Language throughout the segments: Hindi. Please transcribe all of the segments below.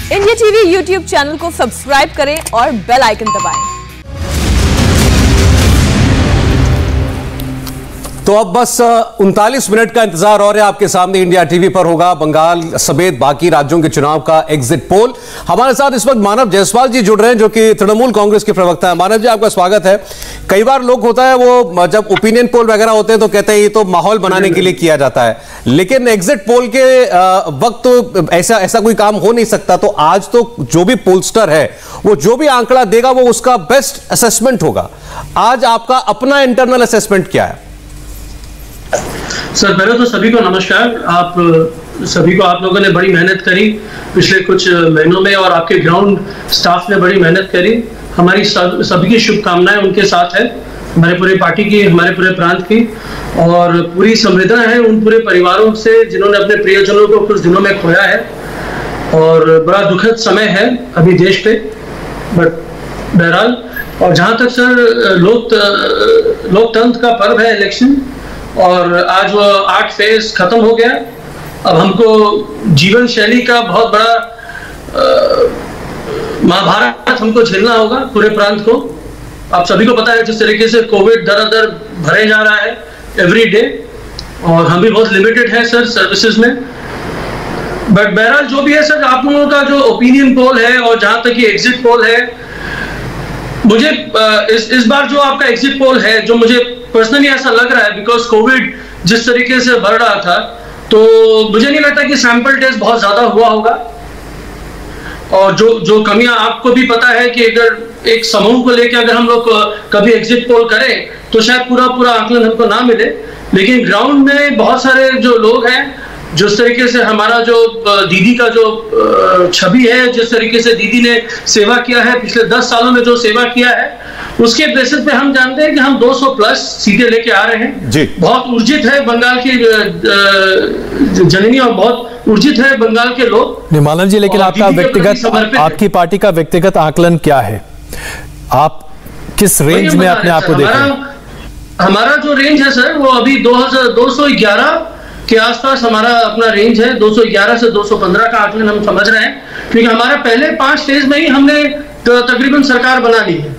इंडिया टीवी यूट्यूब चैनल को सब्सक्राइब करें और बेल आइकन दबाएं। तो अब बस 39 मिनट का इंतजार और है। आपके सामने इंडिया टीवी पर होगा बंगाल समेत बाकी राज्यों के चुनाव का एग्जिट पोल। हमारे साथ इस वक्त मानव जायसवाल जी जुड़ रहे हैं, जो कि तृणमूल कांग्रेस के प्रवक्ता हैं। मानव जी, आपका स्वागत है। कई बार लोग होता है वो जब ओपिनियन पोल वगैरह होते हैं तो कहते हैं ये तो माहौल बनाने के लिए किया जाता है, लेकिन एग्जिट पोल के वक्त तो ऐसा कोई काम हो नहीं सकता। तो आज तो जो भी पोलस्टर है वो जो भी आंकड़ा देगा वो उसका बेस्ट असेसमेंट होगा। आज आपका अपना इंटरनल असेसमेंट क्या है? सर, पहले तो सभी को नमस्कार। आप सभी को, आप लोगों ने बड़ी मेहनत करी पिछले कुछ महीनों में और आपके ग्राउंड स्टाफ ने बड़ी मेहनत करी। हमारी सभी की शुभकामनाएं उनके साथ है, हमारे पूरे पार्टी की, हमारे पूरे प्रांत की, और पूरी संवेदना है उन पूरे परिवारों से जिन्होंने अपने प्रियजनों को कुछ दिनों में खोया है। और बड़ा दुखद समय है अभी देश पे, बट बहरहाल। और जहां तक सर लोकतंत्र का पर्व है इलेक्शन, और आज वो 8 फेज खत्म हो गया। अब हमको जीवन शैली का बहुत बड़ा महाभारत हमको झेलना होगा पूरे प्रांत को। आप सभी को पता है जिस तरीके से कोविड दर भरे जा रहा है एवरी डे, और हम भी बहुत लिमिटेड है सर सर्विसेज में। बट बहरहाल जो भी है सर, आप लोगों का जो ओपिनियन पोल है और जहां तक ये एग्जिट पोल है, मुझे इस बार जो आपका एग्जिट पोल है, जो मुझे पर्सनली ऐसा लग रहा है, बिकॉज कोविड जिस तरीके से बढ़ रहा था, तो मुझे नहीं लगता कि सैंपल टेस्ट बहुत ज्यादा हुआ होगा। और जो कमियां आपको भी पता है कि अगर एक समूह को लेकर अगर हम लोग कभी एग्जिट पोल करें तो शायद पूरा आंकलन हमको ना मिले, लेकिन ग्राउंड में बहुत सारे जो लोग हैं, जिस तरीके से हमारा जो दीदी का जो छवि है, जिस तरीके से दीदी ने सेवा किया है पिछले 10 सालों में, जो सेवा किया है, उसके बेसिस पे हम जानते हैं कि हम 200 प्लस सीटें लेके आ रहे हैं जी। बहुत ऊर्जित है बंगाल की जननी और बहुत ऊर्जित है बंगाल के लोग। मानव जी, लेकिन आपकी पार्टी का व्यक्तिगत आकलन क्या है? आप किस रेंज में अपने आप को देखें? हमारा जो रेंज है सर, वो अभी 211 के आसपास हमारा अपना रेंज है। 211 से 215 का आकलन हम समझ रहे हैं, क्योंकि हमारा पहले 5 फेज में ही हमने तकरीबन सरकार बना ली है।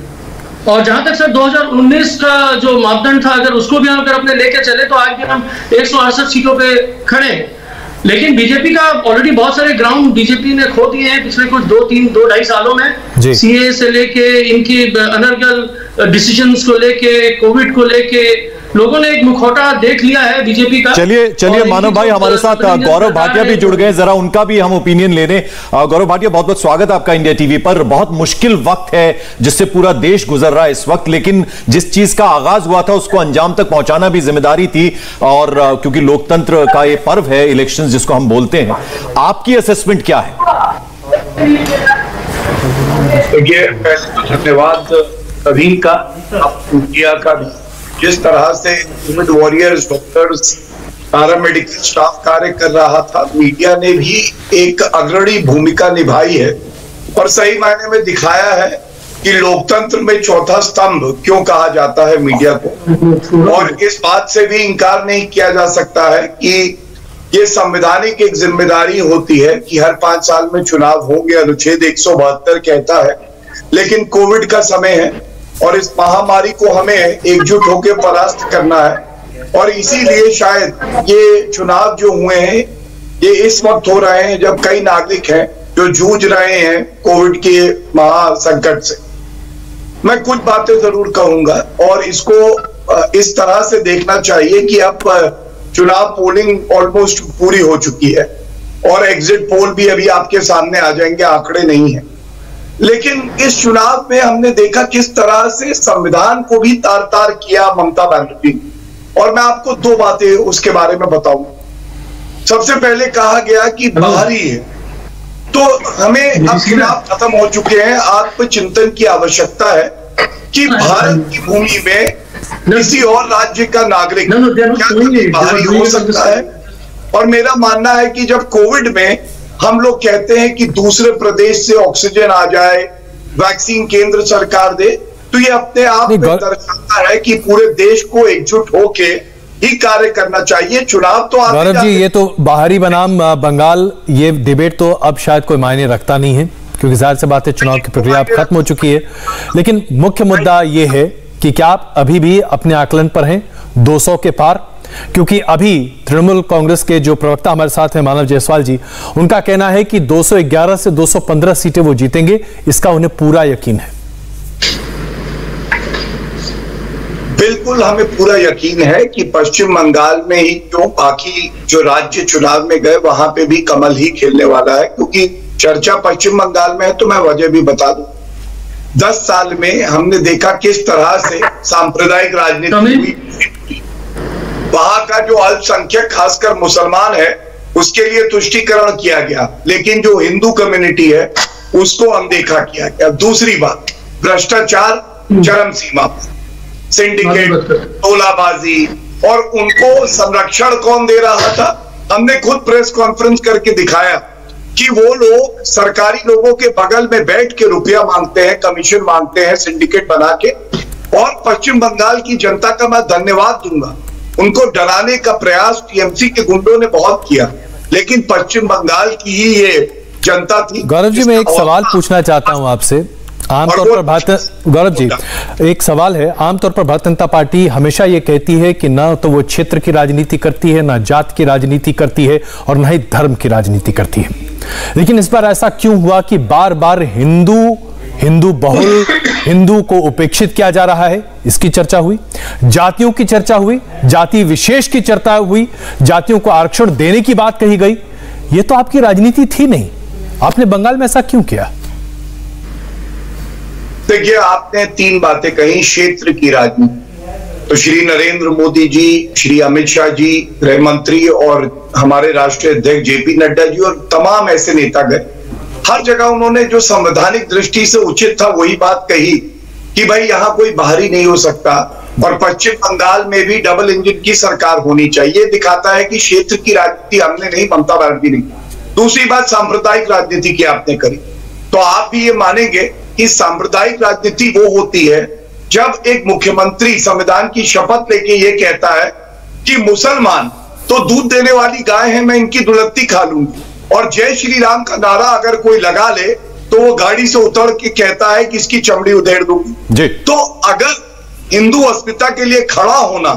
और जहां तक सर 2019 का जो मापदंड था, अगर उसको भी हम अगर अपने लेके चले तो आज भी हम 168 सीटों पे खड़े। लेकिन बीजेपी का ऑलरेडी बहुत सारे ग्राउंड बीजेपी ने खो दिए हैं पिछले कुछ 2-2.5 सालों में। सीए से लेके इनकी अनर्गल डिसीजंस को लेके, कोविड को लेके लोगों ने एक मुखौटा देख लिया है बीजेपी का। चलिए मानव भाई, हमारे साथ गौरव भाटिया भी जुड़ गए, जरा उनका भी हम ओपिनियन ले लें। गौरव भाटिया, बहुत बहुत स्वागत आपका इंडिया टीवी पर। बहुत मुश्किल वक्त है जिससे पूरा देश गुजर रहा है इस वक्त, लेकिन जिस चीज का आगाज हुआ था उसको अंजाम तक पहुंचाना भी जिम्मेदारी थी, और क्योंकि लोकतंत्र का ये पर्व है इलेक्शन जिसको हम बोलते हैं, आपकी असेसमेंट क्या है? देखिए, पहले तो धन्यवाद सभी का, इंडिया का भी, जिस तरह से Covid warriors, doctors, paramedical staff कार्य कर रहा था, मीडिया ने भी एक अग्रणी भूमिका निभाई है और सही मायने में दिखाया है कि लोकतंत्र में चौथा स्तंभ क्यों कहा जाता है मीडिया को। और इस बात से भी इनकार नहीं किया जा सकता है कि ये संवैधानिक एक जिम्मेदारी होती है कि हर 5 साल में चुनाव होंगे, अनुच्छेद 172 कहता है। लेकिन कोविड का समय है और इस महामारी को हमें एकजुट होकर परास्त करना है, और इसीलिए शायद ये चुनाव जो हुए हैं ये इस वक्त हो रहे हैं जब कई नागरिक हैं जो जूझ रहे हैं कोविड के महासंकट से। मैं कुछ बातें जरूर कहूंगा, और इसको इस तरह से देखना चाहिए कि अब चुनाव पोलिंग ऑलमोस्ट पूरी हो चुकी है और एग्जिट पोल भी अभी आपके सामने आ जाएंगे, आंकड़े नहीं है। लेकिन इस चुनाव में हमने देखा किस तरह से संविधान को भी तार-तार किया ममता बनर्जी, और मैं आपको 2 बातें उसके बारे में बताऊं। सबसे पहले कहा गया कि बाहरी है, तो हमें अब चुनाव खत्म हो चुके हैं, आत्मचिंतन की आवश्यकता है कि भारत की भूमि में किसी और राज्य का नागरिक क्या बाहरी हो सकता है। और मेरा मानना है कि जब कोविड में हम लोग कहते हैं कि दूसरे प्रदेश से ऑक्सीजन आ जाए, वैक्सीन केंद्र सरकार दे, तो ये अपने आप में दर्शाता है कि पूरे देश को एकजुट होके ही कार्य करना चाहिए। चुनाव तो गौरव जी, ये तो बाहरी बनाम बंगाल, ये डिबेट तो अब शायद कोई मायने रखता नहीं है, क्योंकि जाहिर सी बात है चुनाव की प्रक्रिया अब खत्म हो चुकी है। लेकिन मुख्य मुद्दा ये है कि क्या आप अभी भी अपने आकलन पर हैं 200 के पार? क्योंकि अभी तृणमूल कांग्रेस के जो प्रवक्ता हमारे साथ हैं मानव जायसवाल जी, उनका कहना है कि 211 से 215 सीटें वो जीतेंगे, इसका उन्हें पूरा यकीन है। बिल्कुल, हमें पूरा यकीन है कि पश्चिम बंगाल में ही क्यों, बाकी जो राज्य चुनाव में गए वहां पे भी कमल ही खेलने वाला है। क्योंकि चर्चा पश्चिम बंगाल में है तो मैं वजह भी बता दूं, 10 साल में हमने देखा किस तरह से सांप्रदायिक राजनीति हुई। वहां का जो अल्पसंख्यक खासकर मुसलमान है उसके लिए तुष्टीकरण किया गया, लेकिन जो हिंदू कम्युनिटी है उसको अनदेखा किया गया। दूसरी बात, भ्रष्टाचार चरम सीमा पर, सिंडिकेट, तोलाबाजी, और उनको संरक्षण कौन दे रहा था? हमने खुद प्रेस कॉन्फ्रेंस करके दिखाया कि वो लोग सरकारी लोगों के बगल में बैठ के रुपया मांगते हैं, कमीशन मांगते हैं, सिंडिकेट बना के। और पश्चिम बंगाल की जनता का मैं धन्यवाद दूंगा, उनको डराने का प्रयास टीएमसी के गुंडों ने बहुत किया, लेकिन पश्चिम बंगाल की ही ये जनता थी। गौरव जी, मैं एक सवाल पूछना चाहता हूं आपसे। आमतौर पर गौरव जी, एक सवाल है, आमतौर पर भारतीय जनता पार्टी हमेशा ये कहती है कि ना तो वो क्षेत्र की राजनीति करती है, ना जात की राजनीति करती है, और ना ही धर्म की राजनीति करती है। लेकिन इस बार ऐसा क्यों हुआ कि बार बार हिंदू बहुल, हिंदू को उपेक्षित किया जा रहा है? इसकी चर्चा हुई, जातियों की चर्चा हुई, जाति विशेष की चर्चा हुई, जातियों को आरक्षण देने की बात कही गई। यह तो आपकी राजनीति थी नहीं, आपने बंगाल में ऐसा क्यों किया? देखिए, आपने 3 बातें कही। क्षेत्र की राजनीति तो श्री नरेंद्र मोदी जी, श्री अमित शाह जी गृह मंत्री, और हमारे राष्ट्रीय अध्यक्ष जेपी नड्डा जी और तमाम ऐसे नेता गए। हर जगह उन्होंने जो संवैधानिक दृष्टि से उचित था वही बात कही कि भाई यहां कोई बाहरी नहीं हो सकता, और पश्चिम बंगाल में भी डबल इंजन की सरकार होनी चाहिए। दिखाता है कि क्षेत्र की राजनीति हमने नहीं, ममता बनर्जी ने। दूसरी बात, सांप्रदायिक राजनीति की आपने करी, तो आप भी ये मानेंगे कि सांप्रदायिक राजनीति वो होती है जब एक मुख्यमंत्री संविधान की शपथ लेके ये कहता है कि मुसलमान तो दूध देने वाली गाय है, मैं इनकी दुलत्ती खा लूंगी, और जय श्री राम का नारा अगर कोई लगा ले तो वो गाड़ी से उतर के कहता है कि इसकी चमड़ी उधेड़ दूंगी। तो अगर हिंदू अस्मिता के लिए खड़ा होना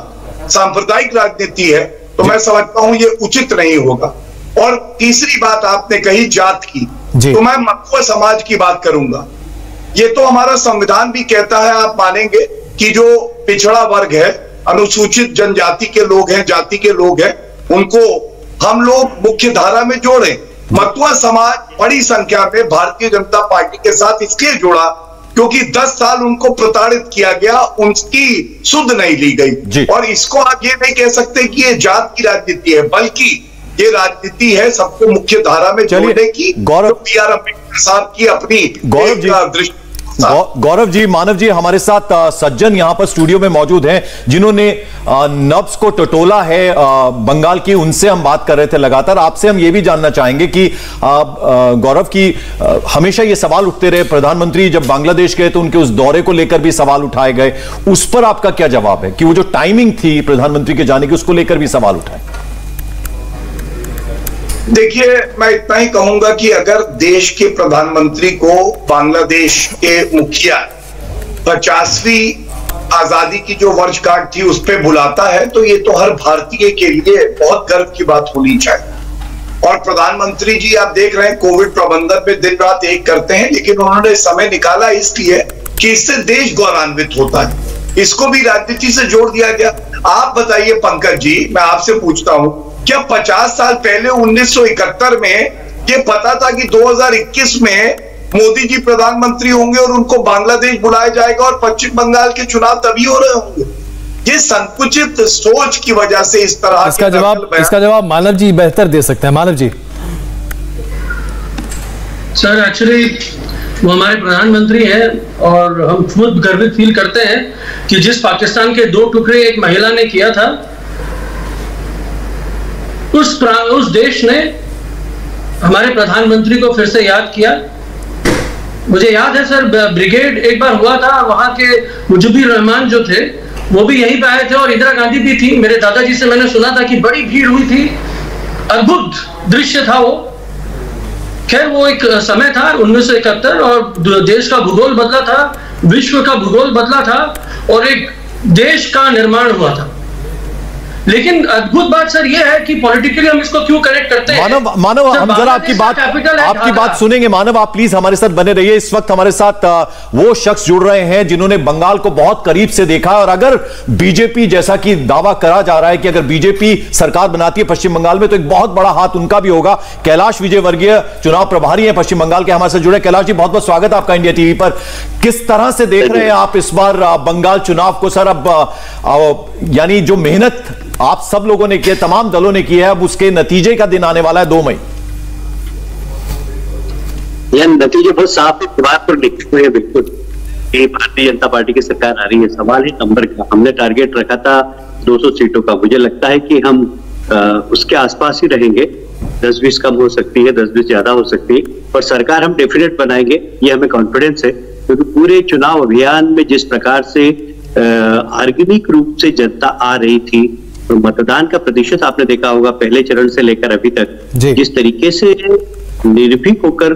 सांप्रदायिक राजनीति है तो मैं समझता हूं ये उचित नहीं होगा। और तीसरी बात आपने कही जात की, तो मैं मत्वा समाज की बात करूंगा। ये तो हमारा संविधान भी कहता है, आप मानेंगे, कि जो पिछड़ा वर्ग है, अनुसूचित जनजाति के लोग हैं, जाति के लोग हैं, उनको हम लोग मुख्य धारा में जोड़ें। मत्वा समाज बड़ी संख्या में भारतीय जनता पार्टी के साथ इसलिए जुड़ा क्योंकि 10 साल उनको प्रताड़ित किया गया, उनकी सुध नहीं ली गई। और इसको आप ये नहीं कह सकते कि ये जात की राजनीति है, बल्कि ये राजनीति है सबको मुख्य धारा में जोड़ने की। गौरव बी.आर. अम्बेडकर साहब की अपनी दृष्टि। गौरव जी, मानव जी हमारे साथ सज्जन यहां पर स्टूडियो में मौजूद हैं जिन्होंने नब्ज को टटोला है बंगाल की, उनसे हम बात कर रहे थे लगातार। आपसे हम ये भी जानना चाहेंगे कि गौरव की हमेशा ये सवाल उठते रहे, प्रधानमंत्री जब बांग्लादेश गए तो उनके उस दौरे को लेकर भी सवाल उठाए गए, उस पर आपका क्या जवाब है कि वो जो टाइमिंग थी प्रधानमंत्री के जाने की उसको लेकर भी सवाल उठाए? देखिए, मैं इतना ही कहूंगा कि अगर देश के प्रधानमंत्री को बांग्लादेश के मुखिया 50वीं आजादी की जो वर्षगांठ थी उस पर बुलाता है तो ये तो हर भारतीय के लिए बहुत गर्व की बात होनी चाहिए। और प्रधानमंत्री जी आप देख रहे हैं कोविड प्रबंधन में दिन रात एक करते हैं, लेकिन उन्होंने समय निकाला इसलिए कि इससे देश गौरवान्वित होता है। इसको भी राजनीति से जोड़ दिया गया। आप बताइए पंकज जी, मैं आपसे पूछता हूं, क्या 50 साल पहले 1971 में ये पता था कि 2021 में मोदी जी प्रधानमंत्री होंगे और उनको बांग्लादेश बुलाया जाएगा और पश्चिम बंगाल के चुनाव तभी हो रहे होंगे? ये संकुचित सोच की वजह से इस तरह इसका जवाब मानव जी बेहतर दे सकते हैं। मानव जी। सर, एक्चुअली वो हमारे प्रधानमंत्री हैं और हम खुद गर्वित फील करते हैं कि जिस पाकिस्तान के 2 टुकड़े एक महिला ने किया था, उस देश ने हमारे प्रधानमंत्री को फिर से याद किया। मुझे याद है सर, ब्रिगेड एक बार हुआ था, वहां के मुजीबुर रहमान जो थे वो भी यहीं पे आए थे और इंदिरा गांधी भी थी। मेरे दादाजी से मैंने सुना था कि बड़ी भीड़ हुई थी, अद्भुत दृश्य था वो। खैर वो एक समय था 1971 और देश का भूगोल बदला था, विश्व का भूगोल बदला था और एक देश का निर्माण हुआ था। लेकिन अद्भुत बात सर ये है कि पॉलिटिकली हम इसको क्यों कनेक्ट करते हैं। मानव हम जरा आपकी बात सुनेंगे। मानव, आप प्लीज हमारे साथ बने रहिए। इस वक्त हमारे साथ वो शख्स जुड़ रहे हैं जिन्होंने बंगाल को बहुत करीब से देखा है, और अगर बीजेपी, जैसा कि दावा करा जा रहा है कि अगर बीजेपी सरकार बनाती है पश्चिम बंगाल में तो एक बहुत बड़ा हाथ उनका भी होगा। कैलाश विजयवर्गीय चुनाव प्रभारी हैं पश्चिम बंगाल के, हमारे साथ जुड़े। कैलाश जी, बहुत बहुत स्वागत है आपका इंडिया टीवी पर। किस तरह से देख रहे हैं आप इस बार बंगाल चुनाव को सर? अब यानी जो मेहनत आप सब लोगों ने की है, तमाम दलों ने की है, अब उसके नतीजे का दिन आने वाला है 2 मई। यह नतीजे बहुत साफ दीवार पर लिखे हुए हैं बिल्कुल कि भारतीय जनता पार्टी की सरकार आ रही है। सवाल है नंबर का। हमने टारगेट रखा था 200 सीटों का। मुझे लगता है कि हम उसके आसपास ही रहेंगे। 10-20 कम हो सकती है, 10-20 ज्यादा हो सकती है, पर सरकार हम डेफिनेट बनाएंगे, ये हमें कॉन्फिडेंस है। क्योंकि पूरे चुनाव अभियान में जिस प्रकार से ऑर्गेनिक रूप से जनता आ रही थी, तो मतदान का प्रतिशत आपने देखा होगा पहले चरण से लेकर अभी तक जिस तरीके से निर्भीक होकर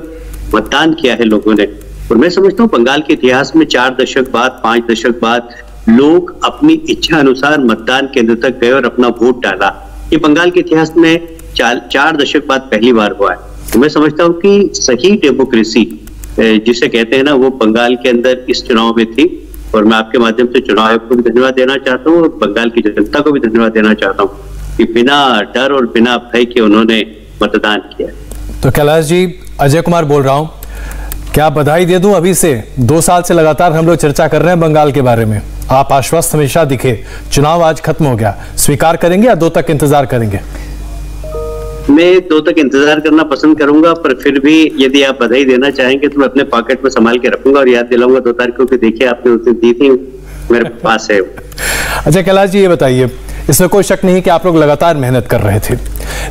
मतदान किया है लोगों ने। और मैं समझता हूँ बंगाल के इतिहास में 4 दशक बाद, 5 दशक बाद लोग अपनी इच्छा अनुसार मतदान केंद्र तक गए और अपना वोट डाला। ये बंगाल के इतिहास में 4 दशक बाद पहली बार हुआ है। तो मैं समझता हूँ कि सही डेमोक्रेसी जिसे कहते हैं ना, वो बंगाल के अंदर इस चुनाव में थी। और मैं आपके माध्यम से चुनाव आयोग को भी धन्यवाद देना चाहता हूँ और बंगाल की जनता को भी धन्यवाद देना चाहता हूँ कि बिना डर और बिना भय के उन्होंने मतदान किया। तो कैलाश जी, अजय कुमार बोल रहा हूँ। क्या बधाई दे दूं अभी से? 2 साल से लगातार हम लोग चर्चा कर रहे हैं बंगाल के बारे में। आप आश्वस्त हमेशा दिखे। चुनाव आज खत्म हो गया, स्वीकार करेंगे या 2 तक इंतजार करेंगे? मैं 2 तक इंतजार करना पसंद करूंगा, पर फिर भी यदि आप बधाई देना चाहेंगे तो मैं अपने पॉकेट में संभाल के रखूंगा और याद दिलाऊंगा 2 तारीख को कि देखिए आपने उसे दी थी, मेरे पास है। अच्छा कैलाश जी, ये बताइए, इसमें कोई शक नहीं कि आप लोग लगातार मेहनत कर रहे थे,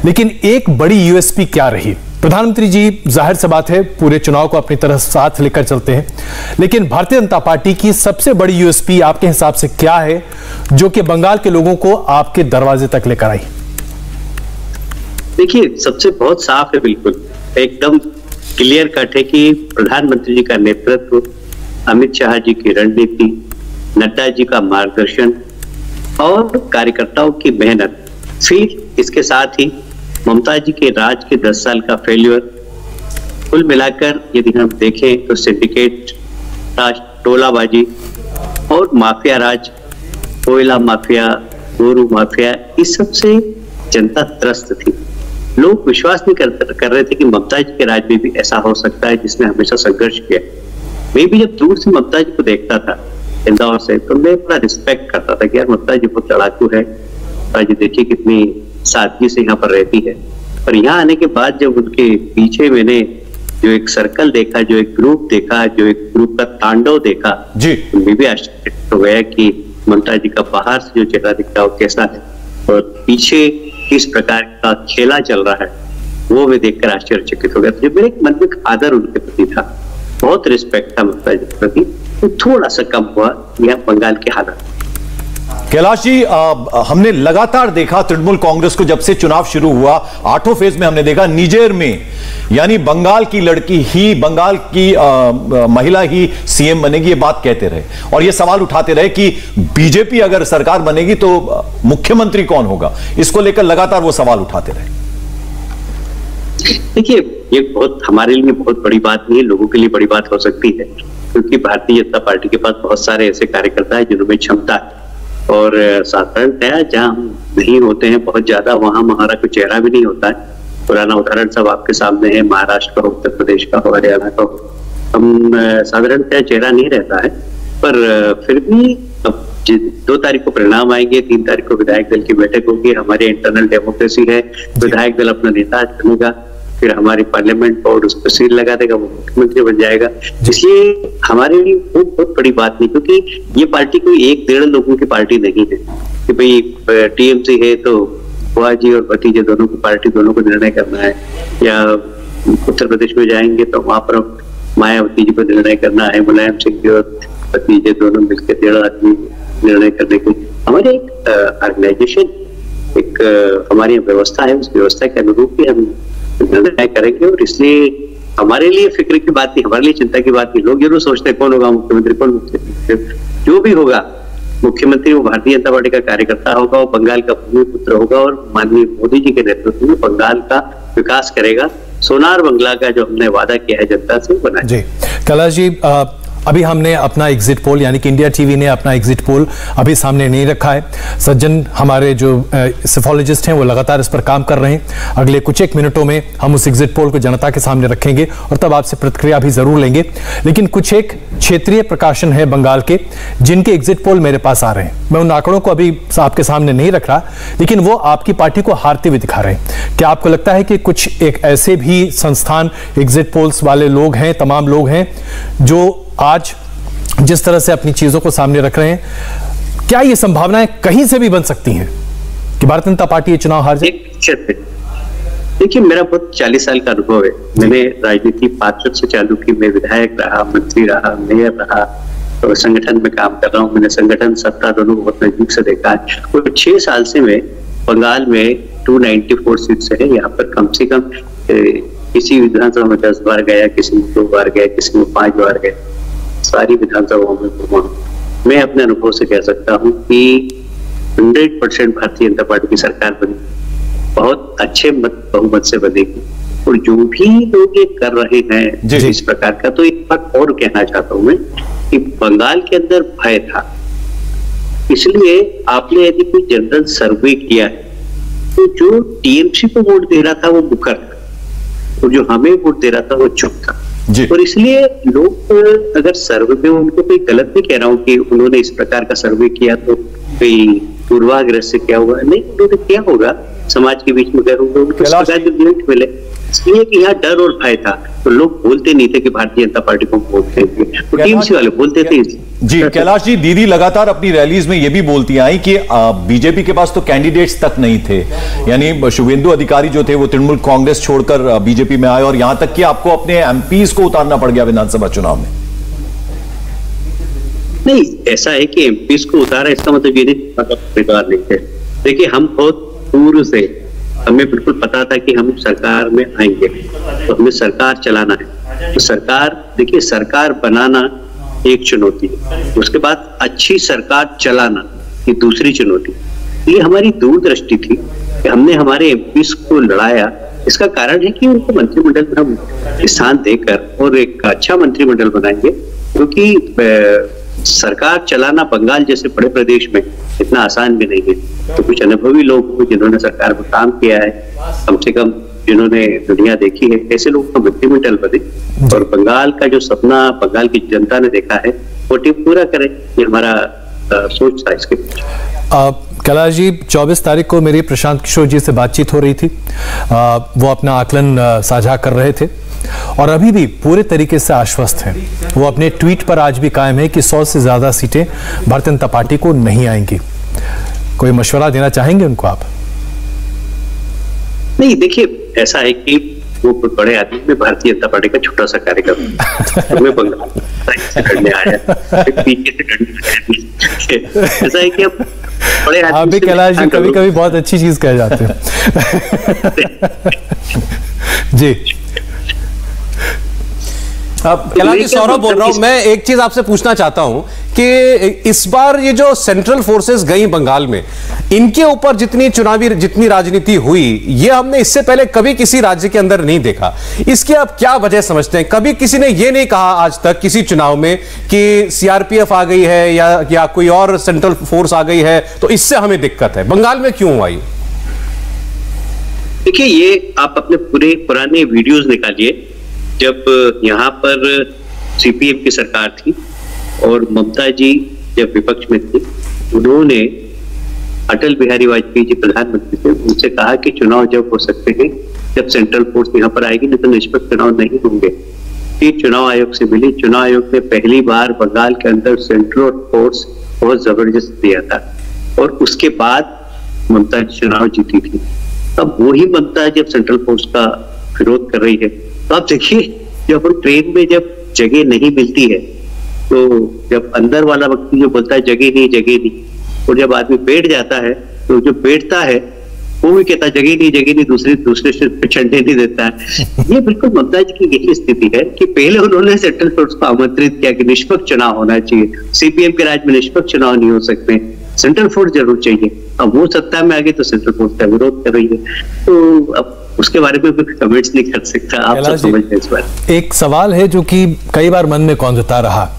लेकिन एक बड़ी यूएसपी क्या रही? प्रधानमंत्री जी जाहिर सी बात है पूरे चुनाव को अपनी तरह साथ लेकर चलते हैं, लेकिन भारतीय जनता पार्टी की सबसे बड़ी यूएसपी आपके हिसाब से क्या है जो कि बंगाल के लोगों को आपके दरवाजे तक लेकर आई? देखिए, सबसे बहुत साफ है, बिल्कुल एकदम क्लियर कट है कि प्रधानमंत्री जी का नेतृत्व, अमित शाह जी की रणनीति, नड्डा जी का मार्गदर्शन और कार्यकर्ताओं की मेहनत, फिर इसके साथ ही ममता जी के राज के 10 साल का फेल्यूर, कुल मिलाकर यदि हम देखें तो सिंडिकेट राज, टोलाबाजी और माफिया राज, कोयला माफिया, गोरू माफिया, इस सब से जनता त्रस्त थी। लोग विश्वास नहीं कर रहे थे कि ममता जी के राज में भी ऐसा हो सकता है जिसने हमेशा संघर्ष किया। मैं भी जब दूर से ममता जी को देखता था इंदौर से, तो मैं बड़ा रिस्पेक्ट करता था कि यार ममता जी बहुत लड़ाकू है, आज देखिए कितनी सादगी से यहाँ पर रहती है। पर यहाँ आने के बाद जब उनके पीछे मैंने जो एक सर्कल देखा, जो एक ग्रुप देखा, जो एक ग्रुप का तांडव देखा जी, तो मैं भी आश्चर्य हो गया कि ममता जी का बाहर से जो चेहरा दिखता है वो कैसा है और पीछे किस प्रकार का खेला चल रहा है, वो मैं देखकर आश्चर्यचकित हो गया। तो मेरे मन में आदर उनके प्रति था, बहुत रिस्पेक्ट था ममता जी के प्रति, तो थोड़ा सा कम हुआ यह बंगाल के हालात। कैलाश जी, हमने लगातार देखा तृणमूल कांग्रेस को जब से चुनाव शुरू हुआ, 8 फेज में हमने देखा निजेर में, यानी बंगाल की लड़की ही, बंगाल की महिला ही सीएम बनेगी, ये बात कहते रहे और ये सवाल उठाते रहे कि बीजेपी अगर सरकार बनेगी तो मुख्यमंत्री कौन होगा। इसको लेकर लगातार वो सवाल उठाते रहे। देखिए, ये बहुत हमारे लिए बहुत बड़ी बात नहीं है, लोगों के लिए बड़ी बात हो सकती है, क्योंकि भारतीय जनता पार्टी के पास बहुत सारे ऐसे कार्यकर्ता है जिनमें क्षमता है और साधारणतया जहाँ हम नहीं होते हैं बहुत ज्यादा, वहां हमारा कोई चेहरा भी नहीं होता है। पुराना उदाहरण सब आपके सामने है, महाराष्ट्र का, उत्तर प्रदेश का, हरियाणा का, हम साधारणतया चेहरा नहीं रहता है। पर फिर भी अब 2 तारीख को परिणाम आएंगे, 3 तारीख को विधायक दल की बैठक होगी, हमारे इंटरनल डेमोक्रेसी है, विधायक दल अपना नेता चुनेगा, फिर हमारी पार्लियामेंट बोर्ड उस पर सील लगा देगा, वो मुख्यमंत्री बन जाएगा। इसलिए हमारे लिए वो बहुत बड़ी बात नहीं, क्योंकि ये पार्टी कोई 1-1.5 लोगों की पार्टी नहीं है कि भाई टीएमसी है तो बुआ जी और भतीजे दोनों की पार्टी, दोनों को निर्णय करना है, या उत्तर प्रदेश में जाएंगे तो वहां पर मायावती जी को निर्णय करना है, मुलायम सिंह जी और भतीजे दोनों मिलकर 1.5 आदमी निर्णय करने की। हमारे एक ऑर्गेनाइजेशन, एक हमारी व्यवस्था है, उस व्यवस्था के अनुरूप ही हम निर्णय करेंगे। और इसलिए हमारे लिए फिक्र की बात नहीं, हमारे लिए चिंता की बात नहीं। लोग जरूर सोचते हैं कौन होगा मुख्यमंत्री, कौन मुख्यमंत्री। जो भी होगा मुख्यमंत्री, वो भारतीय जनता पार्टी का कार्यकर्ता होगा, वो बंगाल का भूमिपुत्र होगा और माननीय मोदी जी के नेतृत्व में बंगाल का विकास करेगा। सोनार बंगला का जो हमने वादा किया है जनता से बना जी। कैलाश जी, अभी हमने अपना एग्जिट पोल यानी कि इंडिया टीवी ने अपना एग्जिट पोल अभी सामने नहीं रखा है। सज्जन हमारे जो सेफोलॉजिस्ट हैं वो लगातार इस पर काम कर रहे हैं। अगले कुछ एक मिनटों में हम उस एग्जिट पोल को जनता के सामने रखेंगे और तब आपसे प्रतिक्रिया भी जरूर लेंगे। लेकिन कुछ एक क्षेत्रीय प्रकाशन है बंगाल के जिनके एग्जिट पोल मेरे पास आ रहे हैं। मैं उन आंकड़ों को अभी आपके सामने नहीं रख रहा, लेकिन वो आपकी पार्टी को हारते हुए दिखा रहे हैं। क्या आपको लगता है कि कुछ एक ऐसे भी संस्थान, एग्जिट पोल्स वाले लोग हैं, तमाम लोग हैं जो आज जिस तरह से अपनी चीजों को सामने रख रहे हैं, क्या ये संभावनाएं कहीं से भी बन सकती हैं कि भारतीय जनता पार्टी ये चुनाव हार जाए? देखिए, मेरा बहुत 40 साल का अनुभव है। मैंने राजनीति 5 वर्ष से चालू की। मैं विधायक रहा, मंत्री रहा, मेयर रहा, तो संगठन में काम कर रहा हूँ। मैंने संगठन सत्ता दोनों को बहुत नजदीक से देखा है। और 6 साल से मैं बंगाल में 294 सीट है। यहाँ पर कम से कम किसी विधानसभा में 10 बार गया, किसी में 2 बार गया, किसी में 5 बार गया। सारी विधानसभाओं में घूमा। मैं अपने अनुभव से कह सकता हूँ कि 100% भारतीय जनता पार्टी की सरकार बनी, बहुत अच्छे बहुमत से बनेगी। और जो भी लोग ये कर रहे हैं इस प्रकार का, तो एक बात और कहना चाहता हूं मैं कि बंगाल के अंदर भय था। इसलिए आपने यदि कोई जनरल सर्वे किया है तो जो टीएमसी को वोट दे रहा था वो मुकर था, और जो हमें वोट दे रहा था वो चुप था। और इसलिए लोग, अगर सर्वे में उनको कोई गलत नहीं कह रहा हूं कि उन्होंने इस प्रकार का सर्वे किया तो कोई पूर्वाग्रह से क्या होगा, नहीं, उन्होंने क्या होगा समाज के बीच में गए होंगे, उनको रिजल्ट मिले। इसलिए कि यहाँ डर और भय था, तो लोग बोलते नहीं थे कि भारतीय जनता पार्टी को वोट देंगे, तो टीएमसी वाले बोलते थे। जी कैलाश जी, दीदी लगातार अपनी रैलीज में ये भी बोलती आई कि बीजेपी के पास तो कैंडिडेट्स तक नहीं थे, यानी शुभेंदु अधिकारी जो थे वो तृणमूल कांग्रेस छोड़कर बीजेपी में आए, और यहां तक कि आपको अपने एमपीज को उतारना पड़ गया विधानसभा चुनाव में। नहीं, ऐसा है कि एमपीज को उतारा इसका मतलब ये नहीं थे। देखिए, हम बहुत पूर्व से हमें बिल्कुल पता था कि हम सरकार में आएंगे, तो हमें सरकार चलाना है। तो सरकार, देखिए, सरकार बनाना एक चुनौती है, उसके बाद अच्छी सरकार चलाना ये दूसरी चुनौती। ये हमारी दूरदृष्टि थी कि हमने हमारे एमपीज को लड़ाया। इसका कारण है कि उनको मंत्रिमंडल में हम स्थान देकर और एक अच्छा मंत्रिमंडल बनाएंगे, क्योंकि सरकार चलाना बंगाल जैसे बड़े प्रदेश में इतना आसान भी नहीं है। तो कुछ अनुभवी लोग जिन्होंने सरकार में काम किया है, कम से कम जिन्होंने दुनिया देखी है, ऐसे लोग का मंत्रिमंडल बने और बंगाल का जो सपना बंगाल की जनता ने देखा है वो टीम पूरा करे। ये हमारा सोच था इसके पीछे। कैलाश जी, 24 तारीख को मेरी प्रशांत किशोर जी से बातचीत हो रही थी। वो अपना आकलन साझा कर रहे थे और अभी भी पूरे तरीके से आश्वस्त हैं। वो अपने ट्वीट पर आज भी कायम है कि 100 से ज्यादा सीटें भारतीय जनता पार्टी को नहीं आएंगी। कोई मशवरा देना चाहेंगे उनको आप? नहीं, देखिए, ऐसा है कि वो बड़े आदमी में भारतीय जनता पार्टी का छोटा सा कार्यक्रम मैं बंगाल करने आया, पीछे से ऐसा है कि अब बड़े आप भी कैलाश जी कभी कभी बहुत अच्छी चीज कह जाते हैं। जी कैलाश जी, सौरभ बोल रहा हूं। मैं एक चीज आपसे पूछना चाहता हूं कि इस बार ये जो सेंट्रल फोर्सेस गई बंगाल में, इनके ऊपर जितनी राजनीति हुई, ये हमने इससे पहले कभी किसी राज्य के अंदर नहीं देखा। इसकी आप क्या वजह समझते हैं? कभी किसी ने ये नहीं कहा आज तक किसी चुनाव में कि सीआरपीएफ आ गई है या कोई और सेंट्रल फोर्स आ गई है तो इससे हमें दिक्कत है। बंगाल में क्यों आई? देखिए, ये आप अपने पूरे पुराने वीडियोस निकालिए। जब यहाँ पर सीपीएम की सरकार थी और ममता जी जब विपक्ष में थी, उन्होंने अटल बिहारी वाजपेयी जी प्रधानमंत्री थे, उनसे कहा कि चुनाव जब हो सकते हैं जब सेंट्रल फोर्स यहाँ पर आएगी, नहीं तो निष्पक्ष चुनाव नहीं होंगे। फिर चुनाव आयोग से मिली। चुनाव आयोग ने पहली बार बंगाल के अंदर सेंट्रल फोर्स बहुत जबरदस्त दिया था और उसके बाद ममता चुनाव जीती थी। अब वही ममता जब सेंट्रल फोर्स का विरोध कर रही है, तो आप देखिए, जब ट्रेन में जब जगह नहीं मिलती है तो जब अंदर वाला व्यक्ति जो बोलता है जगह नहीं, और जब आदमी बैठ जाता है तो जो बैठता है वो भी कहता है जगह नहीं, दूसरे से चढ़ने नहीं देता है। ये बिल्कुल ममता जी की यही स्थिति है कि पहले उन्होंने सेंट्रल फोर्स को आमंत्रित किया कि निष्पक्ष चुनाव होना चाहिए, सीपीएम के राज में निष्पक्ष चुनाव नहीं हो सकते, सेंट्रल फोर्स जरूर चाहिए। अब वो सत्ता में आ गई तो सेंट्रल फोर्स का विरोध कर रही है, तो अब उसके बारे में भी कमेंट्स नहीं कर सकता। आप सब समझते हैं इस बात। एक सवाल है जो कि कई बार मन में कौंधता रहा,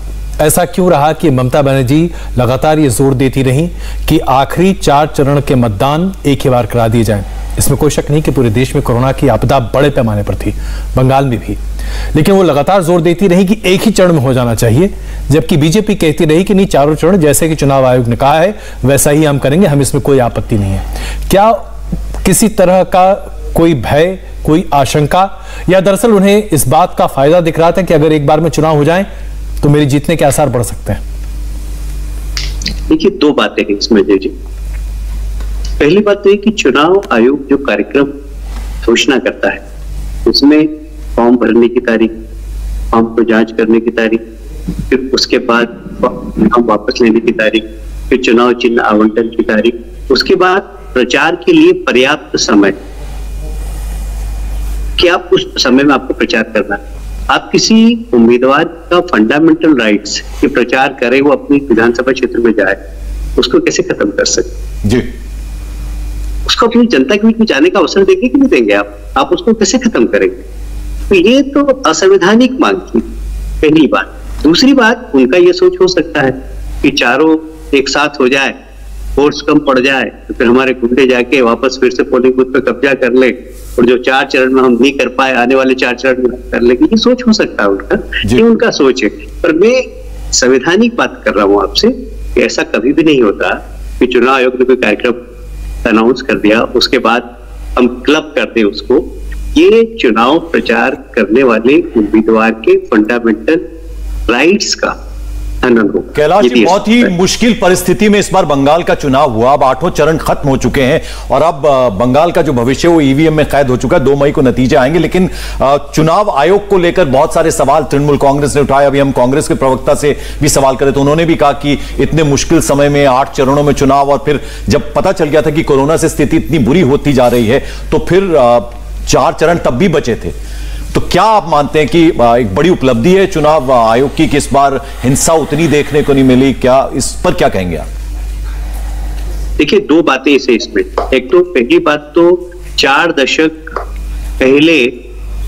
ऐसा क्यों रहा कि ममता बनर्जी लगातार ये जोर देती रही कि आखिरी 4 चरण के मतदान एक ही बार करा दिए जाएं। इसमें कोई शक नहीं कि पूरे देश में कोरोना की आपदा बड़े पैमाने पर थी, बंगाल में भी, लेकिन वो लगातार जोर देती रही कि एक ही चरण में हो जाना चाहिए, जबकि बीजेपी कहती रही कि नहीं, चारों चरण जैसे कि चुनाव आयोग ने कहा है वैसा ही हम करेंगे, हम इसमें कोई आपत्ति नहीं है। क्या किसी तरह का कोई भय, कोई आशंका, या दरअसल उन्हें इस बात का फायदा दिख रहा था कि अगर एक बार में चुनाव हो जाए तो मेरी जीतने के आसार बढ़ सकते हैं? देखिए, 2 बातें हैं इसमें जी। पहली बात तो ये कि चुनाव आयोग जो कार्यक्रम घोषणा करता है उसमें फॉर्म भरने की तारीख, फॉर्म को जांच करने की तारीख, फिर उसके बाद फॉर्म वापस लेने की तारीख, फिर चुनाव चिन्ह आवंटन की तारीख, उसके बाद प्रचार के लिए पर्याप्त समय कि आप उस समय में आपको प्रचार करना है। आप किसी उम्मीदवार का फंडामेंटल राइट्स कि प्रचार करे, वो अपनी विधानसभा क्षेत्र में जाए, उसको कैसे खत्म कर सकते जी? उसको अपनी जनता के बीच में जाने का अवसर देंगे कि नहीं देंगे? आप उसको कैसे खत्म करेंगे? तो ये तो असंवैधानिक मांग थी, पहली बात। दूसरी बात, उनका ये सोच हो सकता है कि चारों एक साथ हो जाए, फोर्स कम पड़ जाए, तो फिर हमारे गुंडे जाके वापस फिर से पोलिंग बूथ पे कब्जा कर ले, और जो 4 चरण में हम नहीं कर पाए आने वाले 4 चरण में कर लेंगे। ये सोच हो सकता है उनका, ये उनका सोच है। पर मैं संवैधानिक बात कर रहा हूं आपसे कि ऐसा कभी भी नहीं होता कि चुनाव आयोग ने कोई कार्यक्रम अनाउंस कर दिया, उसके बाद हम क्लब करते उसको। ये चुनाव प्रचार करने वाले उम्मीदवार के फंडामेंटल राइट्स का कैलाश जी, बहुत ही मुश्किल परिस्थिति में इस बार बंगाल का चुनाव हुआ। अब 8वां चरण खत्म हो चुके हैं और अब बंगाल का जो भविष्य वो ईवीएम में कैद हो चुका है। 2 मई को नतीजे आएंगे, लेकिन चुनाव आयोग को लेकर बहुत सारे सवाल तृणमूल कांग्रेस ने उठाए। अभी हम कांग्रेस के प्रवक्ता से भी सवाल करे तो उन्होंने भी कहा कि इतने मुश्किल समय में 8 चरणों में चुनाव, और फिर जब पता चल गया था कि कोरोना से स्थिति इतनी बुरी होती जा रही है तो फिर 4 चरण तब भी बचे थे। तो क्या आप मानते हैं कि एक बड़ी उपलब्धि है चुनाव आयोग की कि इस बार हिंसा उतनी देखने को नहीं मिली? क्या इस पर क्या कहेंगे आप? देखिए, 2 बातें इसमें। एक तो पहली बात तो 4 दशक पहले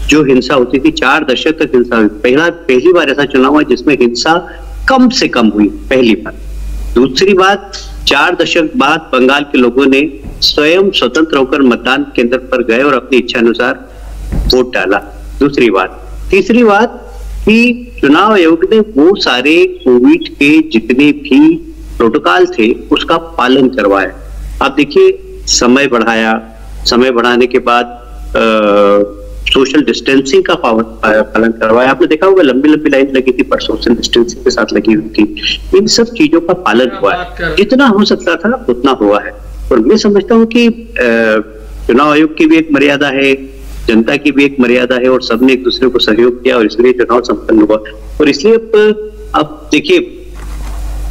जो हिंसा होती थी, 4 दशक तक हिंसा हुई, पहली बार ऐसा चुनाव हुआ जिसमें हिंसा कम से कम हुई, पहली बात। दूसरी बात, 4 दशक बाद बंगाल के लोगों ने स्वयं स्वतंत्र होकर मतदान केंद्र पर गए और अपनी इच्छा अनुसार वोट डाला। दूसरी बात। तीसरी बात कि चुनाव आयोग ने वो सारे कोविड के जितने भी प्रोटोकॉल थे उसका पालन करवाया। आप देखिए, समय बढ़ाया, समय बढ़ाने के बाद सोशल डिस्टेंसिंग का पालन करवाया। आपने देखा होगा लंबी लंबी लाइन लगी थी पर सोशल डिस्टेंसिंग के साथ लगी हुई थी। इन सब चीजों का पालन हुआ है, जितना हो सकता था उतना हुआ है। और मैं समझता हूँ कि चुनाव आयोग की भी एक मर्यादा है, जनता की भी एक मर्यादा है, और सबने एक दूसरे को सहयोग किया और इसलिए चुनाव संपन्न हुआ। और इसलिए अब देखिए,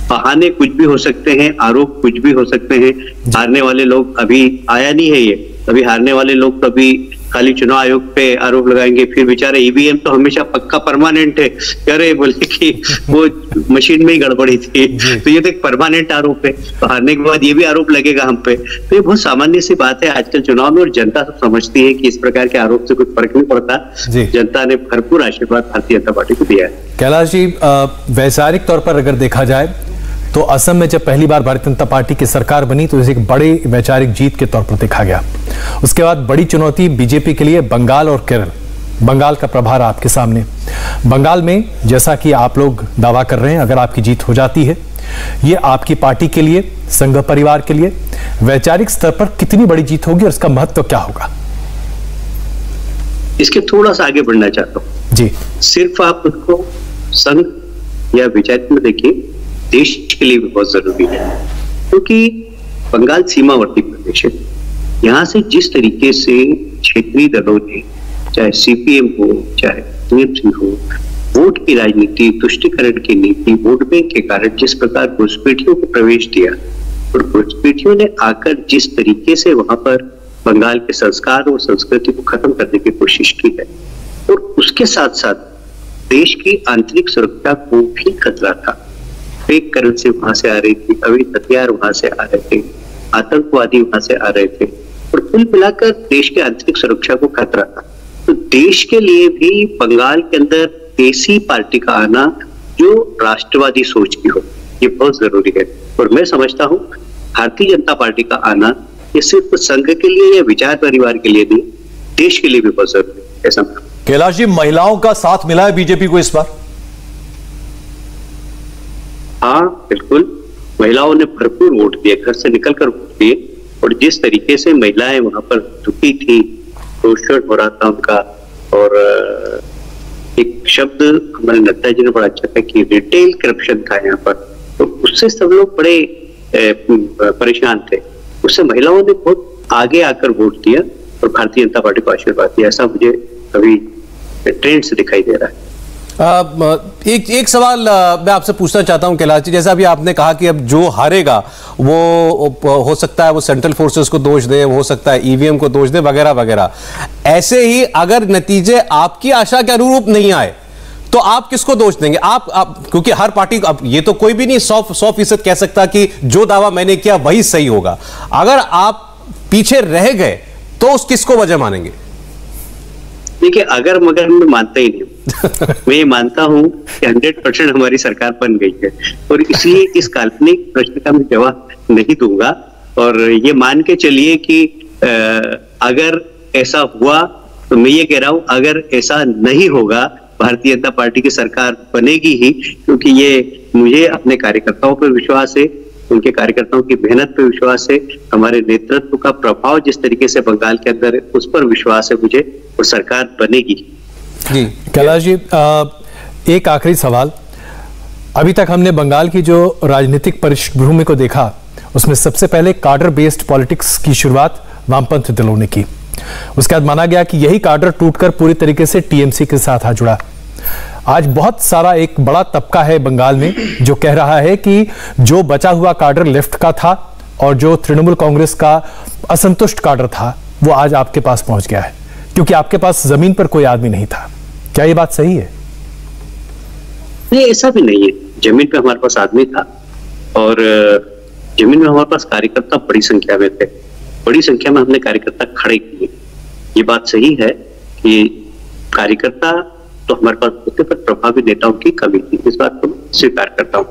बहाने कुछ भी हो सकते हैं, आरोप कुछ भी हो सकते हैं। हारने वाले लोग, अभी आया नहीं है ये, अभी हारने वाले लोग कभी खाली चुनाव आयोग पे आरोप लगाएंगे, फिर बेचारे ईवीएम तो हमेशा पक्का परमानेंट है, कह रहे बोले कि वो मशीन में ही गड़बड़ी थी, तो ये तो एक परमानेंट आरोप है। तो हारने के बाद ये भी आरोप लगेगा हम पे, तो ये बहुत सामान्य सी बात है आजकल चुनाव में। और जनता सब समझती है कि इस प्रकार के आरोप से कुछ फर्क नहीं पड़ता। जनता ने भरपूर आशीर्वाद भारतीय जनता पार्टी को दिया है। कैलाश जी, वैचारिक तौर पर अगर देखा जाए तो असम में जब पहली बार भारतीय जनता पार्टी की सरकार बनी तो इसे एक बड़ी वैचारिक जीत के तौर पर देखा गया। उसके बाद बड़ी चुनौती बीजेपी के लिए बंगाल और केरल। बंगाल का प्रभार आपके सामने। बंगाल में जैसा कि आप लोग दावा कर रहे हैं, अगर आपकी जीत हो जाती है, ये आपकी पार्टी के लिए, संघ परिवार के लिए वैचारिक स्तर पर कितनी बड़ी जीत होगी और इसका महत्व क्या होगा? इसके थोड़ा सा आगे बढ़ना चाहता हूं जी। सिर्फ आप उसको संघ या वैचारिक में देखिए, देश के लिए भी बहुत जरूरी है, क्योंकि बंगाल सीमावर्ती प्रदेश है। यहाँ से जिस तरीके से क्षेत्रीय दलों ने, चाहे सीपीएम हो, चाहे टीएमसी हो, वोट की राजनीति, तुष्टीकरण की नीति, वोट बैंक के कारण जिस प्रकार घुसपैठियों को प्रवेश दिया और घुसपैठियों ने आकर जिस तरीके से वहां पर बंगाल के संस्कार और संस्कृति को खत्म करने की कोशिश की है, और उसके साथ साथ देश की आंतरिक सुरक्षा को भी खतरा था। फेक करेंसी वहां से आ रही थी, अवैध हथियार वहां से आ रहे थे, आतंकवादी वहां से आ रहे थे, और कुल मिलाकर देश की आंतरिक सुरक्षा को खतरा था। तो देश के लिए भी बंगाल के अंदर ऐसी पार्टी का आना जो राष्ट्रवादी सोच की हो, ये बहुत जरूरी है। और मैं समझता हूँ भारतीय जनता पार्टी का आना ये सिर्फ संघ के लिए या विचार परिवार के लिए नहीं, देश के लिए भी बहुत जरूरी है। ऐसा कैलाश जी, महिलाओं का साथ मिला है बीजेपी को इस बार? हाँ बिल्कुल, महिलाओं ने भरपूर वोट दिए, घर से निकलकर वोट दिए, और जिस तरीके से महिलाएं वहां पर दुखी थी, शोषण हो रहा था उनका, और एक शब्द हमारे नड्डा जी ने बड़ा अच्छा था कि रिटेल करप्शन था यहाँ पर, तो उससे सब लोग बड़े परेशान थे। उससे महिलाओं ने बहुत आगे आकर वोट दिया और भारतीय जनता पार्टी को आशीर्वाद दिया। ऐसा मुझे अभी ट्रेंड से दिखाई दे रहा है। एक सवाल मैं आपसे पूछना चाहता हूं कैलाश जी, जैसा अभी आपने कहा कि अब जो हारेगा वो हो सकता है वो सेंट्रल फोर्सेस को दोष दे, हो सकता है ईवीएम को दोष दे, वगैरह वगैरह। ऐसे ही अगर नतीजे आपकी आशा के अनुरूप नहीं आए तो आप किसको दोष देंगे? आप क्योंकि हर पार्टी, अब ये तो कोई भी नहीं 100% कह सकता कि जो दावा मैंने किया वही सही होगा। अगर आप पीछे रह गए तो उस किसको वजह मानेंगे? देखिए, अगर मगर मैं मानता ही नहीं मैं ये मानता हूं कि 100% हमारी सरकार बन गई है, और इसलिए इस काल्पनिक प्रश्न का मैं जवाब नहीं दूंगा। और ये मान के चलिए कि अगर ऐसा हुआ तो मैं ये कह रहा हूं, अगर ऐसा नहीं होगा भारतीय जनता पार्टी की सरकार बनेगी ही, क्योंकि ये मुझे अपने कार्यकर्ताओं पर विश्वास है, उनके कार्यकर्ताओं की मेहनत पर विश्वास है, हमारे नेतृत्व का प्रभाव जिस तरीके से बंगाल के अंदर है उस पर विश्वास है मुझे, और सरकार बनेगी। कैलाश जी, एक आखिरी सवाल। अभी तक हमने बंगाल की जो राजनीतिक पृष्ठभूमि को देखा उसमें सबसे पहले कार्डर बेस्ड पॉलिटिक्स की शुरुआत वामपंथ दलों ने की। उसके बाद माना गया कि यही कार्डर टूटकर पूरी तरीके से टीएमसी के साथ आ जुड़ा। आज बहुत सारा एक बड़ा तबका है बंगाल में जो कह रहा है कि जो बचा हुआ कार्डर लेफ्ट का था और जो तृणमूल कांग्रेस का असंतुष्ट कार्डर था वो आज आपके पास पहुंच गया है, क्योंकि आपके पास जमीन पर कोई आदमी नहीं था। क्या ये बात सही है? नहीं, ऐसा भी नहीं है। जमीन पे हमारे पास आदमी था, और जमीन में हमारे पास कार्यकर्ता बड़ी संख्या में थे, बड़ी संख्या में हमने कार्यकर्ता खड़े किए। ये बात सही है कि कार्यकर्ता तो हमारे पास होते, पर प्रभावी नेताओं की कमी थी, इस बात को स्वीकार करता हूँ।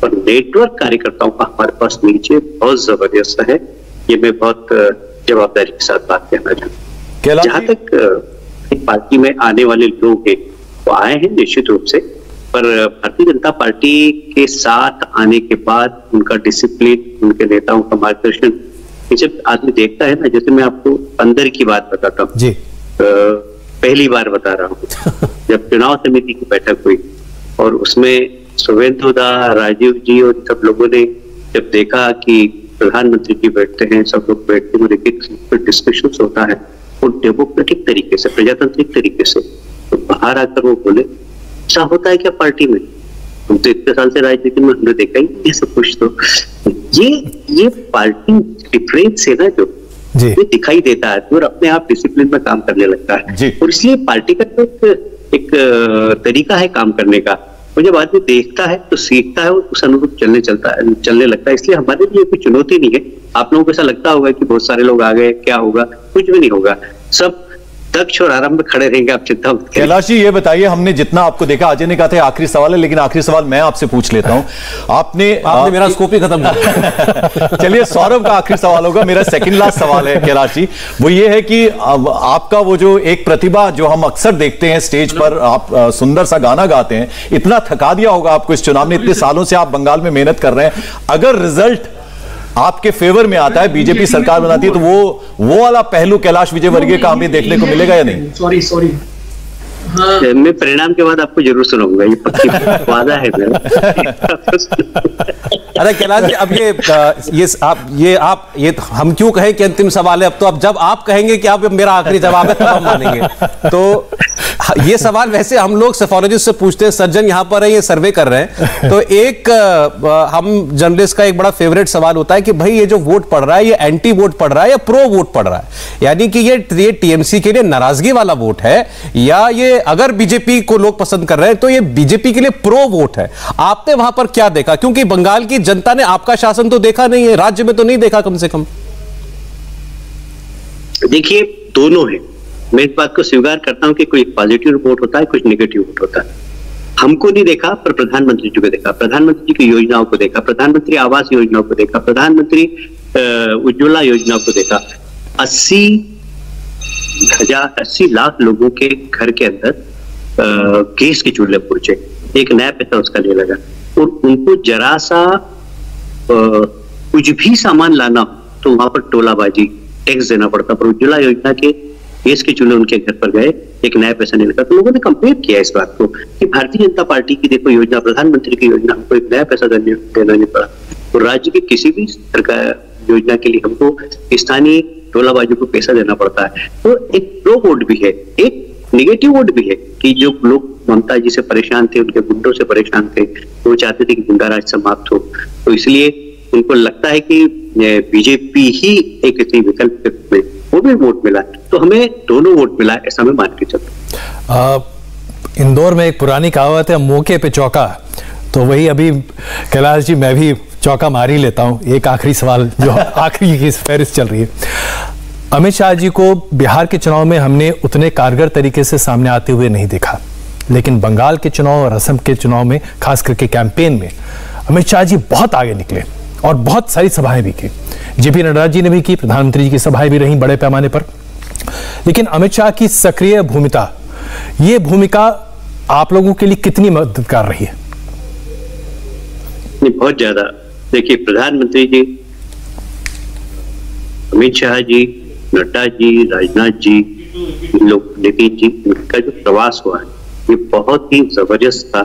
और नेटवर्क कार्यकर्ताओं का हमारे पास नीचे बहुत जबरदस्त है, ये मैं बहुत जवाबदारी के साथ बात कहना चाहूँ। जहां तक पार्टी में आने वाले लोग हैं वो आए हैं निश्चित रूप से, पर भारतीय जनता पार्टी के साथ आने के बाद उनका डिसिप्लिन, उनके नेताओं का मार्गदर्शन, जब आदमी देखता है ना, जैसे मैं आपको अंदर की बात बताता हूँ जी, पहली बार बता रहा हूँ जब चुनाव समिति की बैठक हुई और उसमें शुभेंदु दा, राजीव जी और सब लोगों ने जब देखा कि प्रधानमंत्री जी बैठते हैं, सब लोग बैठते हैं, डिस्कशन होता है वो डेमोक्रेटिक तरीके से, प्रजातांत्रिक तरीके से, तो बाहर आकर वो बोले ऐसा होता है क्या पार्टी में? हम तो इतने साल से राजनीति में हमने देखा ही ये सब कुछ। तो ये पार्टी डिफरेंस है ना जो ये दिखाई देता है, और अपने आप डिसिप्लिन में काम करने लगता है। और इसलिए पार्टी का एक तरीका है काम करने का, और जब आदमी देखता है तो सीखता है और उस अनुरूप चलने लगता है। इसलिए हमारे लिए कोई चुनौती नहीं है। आप लोगों को ऐसा लगता होगा कि बहुत सारे लोग आ गए, क्या होगा? कुछ भी नहीं होगा, सब दक्ष और आराम में खड़े रहेंगे, आप चिंता मत करिए। कैलाश जी, ये बताइए, हमने जितना आपको देखा, अजय ने कहा था आखिरी सवाल है, लेकिन आखिरी सवाल मैं आपसे पूछ लेता हूं। आपने मेरा स्कोप ही खत्म कर चलिए, सौरभ का आखिरी सवाल होगा। मेरा सेकंड लास्ट सवाल है कैलाश जी, वो ये है कि आपका वो जो एक प्रतिभा जो हम अक्सर देखते हैं स्टेज पर, आप सुंदर सा गाना गाते हैं, इतना थका दिया होगा आपको इस चुनाव में, इतने सालों से आप बंगाल में मेहनत कर रहे हैं, अगर रिजल्ट आपके फेवर में आता है, बीजेपी सरकार बनाती है, तो वो वाला पहलू कैलाश विजयवर्गीय का हमें देखने को मिलेगा या नहीं? सॉरी मैं परिणाम के बाद आपको जरूर सुनाऊंगा, ये पक्की वादा है मेरा। अरे कैलाश जी, अब ये हम क्यों कहें कि अंतिम सवाल है? अब तो अब जब आप कहेंगे कि आप मेरा आखिरी जवाब है तब हम मानेंगे। तो ये सवाल वैसे हम लोग सेफोलॉजिस्ट से पूछते हैं, सज्जन यहाँ पर है, ये सर्वे कर रहे हैं, तो एक हम जर्नलिस्ट का एक बड़ा फेवरेट सवाल होता है कि भाई ये जो वोट पड़ रहा है, ये एंटी वोट पड़ रहा है या प्रो वोट पड़ रहा है? यानी कि ये टीएमसी के लिए नाराजगी वाला वोट है, या ये अगर बीजेपी को लोग पसंद कर रहे हैं तो ये बीजेपी के लिए प्रो वोट है? आपने वहां पर क्या देखा? क्योंकि बंगाल की जनता ने आपका शासन तो देखा नहीं है, राज्य में तो नहीं देखा कम से कम। देखिए, दोनों है। मैं इस बात को स्वीकार करता हूं कि कोई पॉजिटिव वोट होता है, कुछ नेगेटिव वोट होता है। हमको नहीं देखा, पर प्रधानमंत्री जी को देखा, प्रधानमंत्री जी की योजनाओं को देखा, प्रधानमंत्री आवास योजनाओं को देखा, प्रधानमंत्री उज्ज्वला योजना को देखा। 80 लाख लोगों के घर के अंदर गैस के चूल्हे पहुंचे, एक नया पैसा उसका नहीं लगा, और उनको जरा सा कुछ भी सामान लाना तो वहां पर टोलाबाजी, टैक्स देना पड़ता। पर उज्ज्वला योजना के गैस के चूल्हे उनके घर पर गए, एक नया पैसा नहीं लगा। तो लोगों ने कंपेयर किया इस बात को कि भारतीय जनता पार्टी की देखो योजना, प्रधानमंत्री की योजना, हमको एक नया पैसा देना नहीं पड़ा। तो राज्य की किसी भी सरकार योजना के लिए हमको स्थानीय टोलाबाजी को पैसा देना पड़ता है। तो एक प्रो वोट भी है, एक नेगेटिव वोट भी है कि जो लोग ममता जी से परेशान थे, उनके गुंडों से परेशान थे, वो चाहते थे कि गुंडाराज समाप्त हो, तो इसलिए उनको लगता है कि बीजेपी ही एक ऐसी विकल्प में वो भी वोट मिला। तो हमें दोनों वोट मिला, ऐसा मैं मान के चलता। इंदौर में एक पुरानी कहावत है, मौके पे चौका, तो वही अभी कैलाश जी मैं भी चौका मार ही लेता हूं। एक आखिरी सवाल जो आखिरी की फहरिस्त चल रही है, अमित शाह जी को बिहार के चुनाव में हमने उतने कारगर तरीके से सामने आते हुए नहीं देखा, लेकिन बंगाल के चुनाव और असम के चुनाव में, खास करके कैंपेन में, अमित शाह जी बहुत आगे निकले और बहुत सारी सभाएं भी की। जेपी नड्डा जी ने भी की, प्रधानमंत्री जी की सभाएं भी रहीं बड़े पैमाने पर। लेकिन अमित शाह की सक्रिय भूमिका, ये भूमिका आप लोगों के लिए कितनी मददगार रही है? बहुत ज्यादा। देखिए, प्रधानमंत्री जी, अमित शाह जी, नड्डा जी, राजनाथ जी, लोग नितिन जी, इनका जो प्रवास हुआ है ये बहुत ही जबरदस्त था।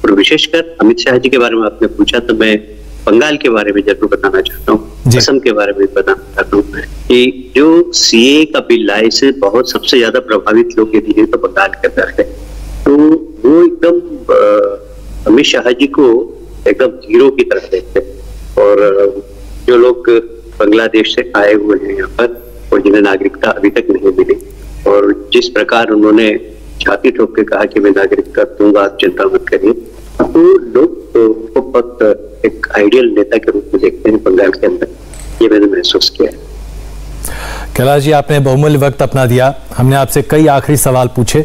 और विशेषकर अमित शाह जी के बारे में आपने पूछा तो मैं बंगाल के बारे में जरूर बताना चाहता हूँ, असम के बारे में बताना चाहता हूँ कि जो सीए का बिल आए से बहुत सबसे ज्यादा प्रभावित लोग यदि है तो बंगाल के अंदर है। तो वो एकदम अमित शाह जी को एकदम हीरो की तरह देखते हैं। और जो लोग बांग्लादेश से आए हुए हैं यहाँ पर और जिन्हें नागरिकता अभी तक नहीं मिली, और जिस प्रकार उन्होंने छाती ठोक के कहा कि मैं नागरिकता दूंगा, आप चिंता मत करिए, तो लोग तो बहुत एक आइडियल नेता के रूप में देखते हैं बंगाल के अंदर। ये मैंने महसूस किया है। कैलाश जी, आपने बहुमूल्य वक्त अपना दिया। हमने आपसे कई आखिरी सवाल पूछे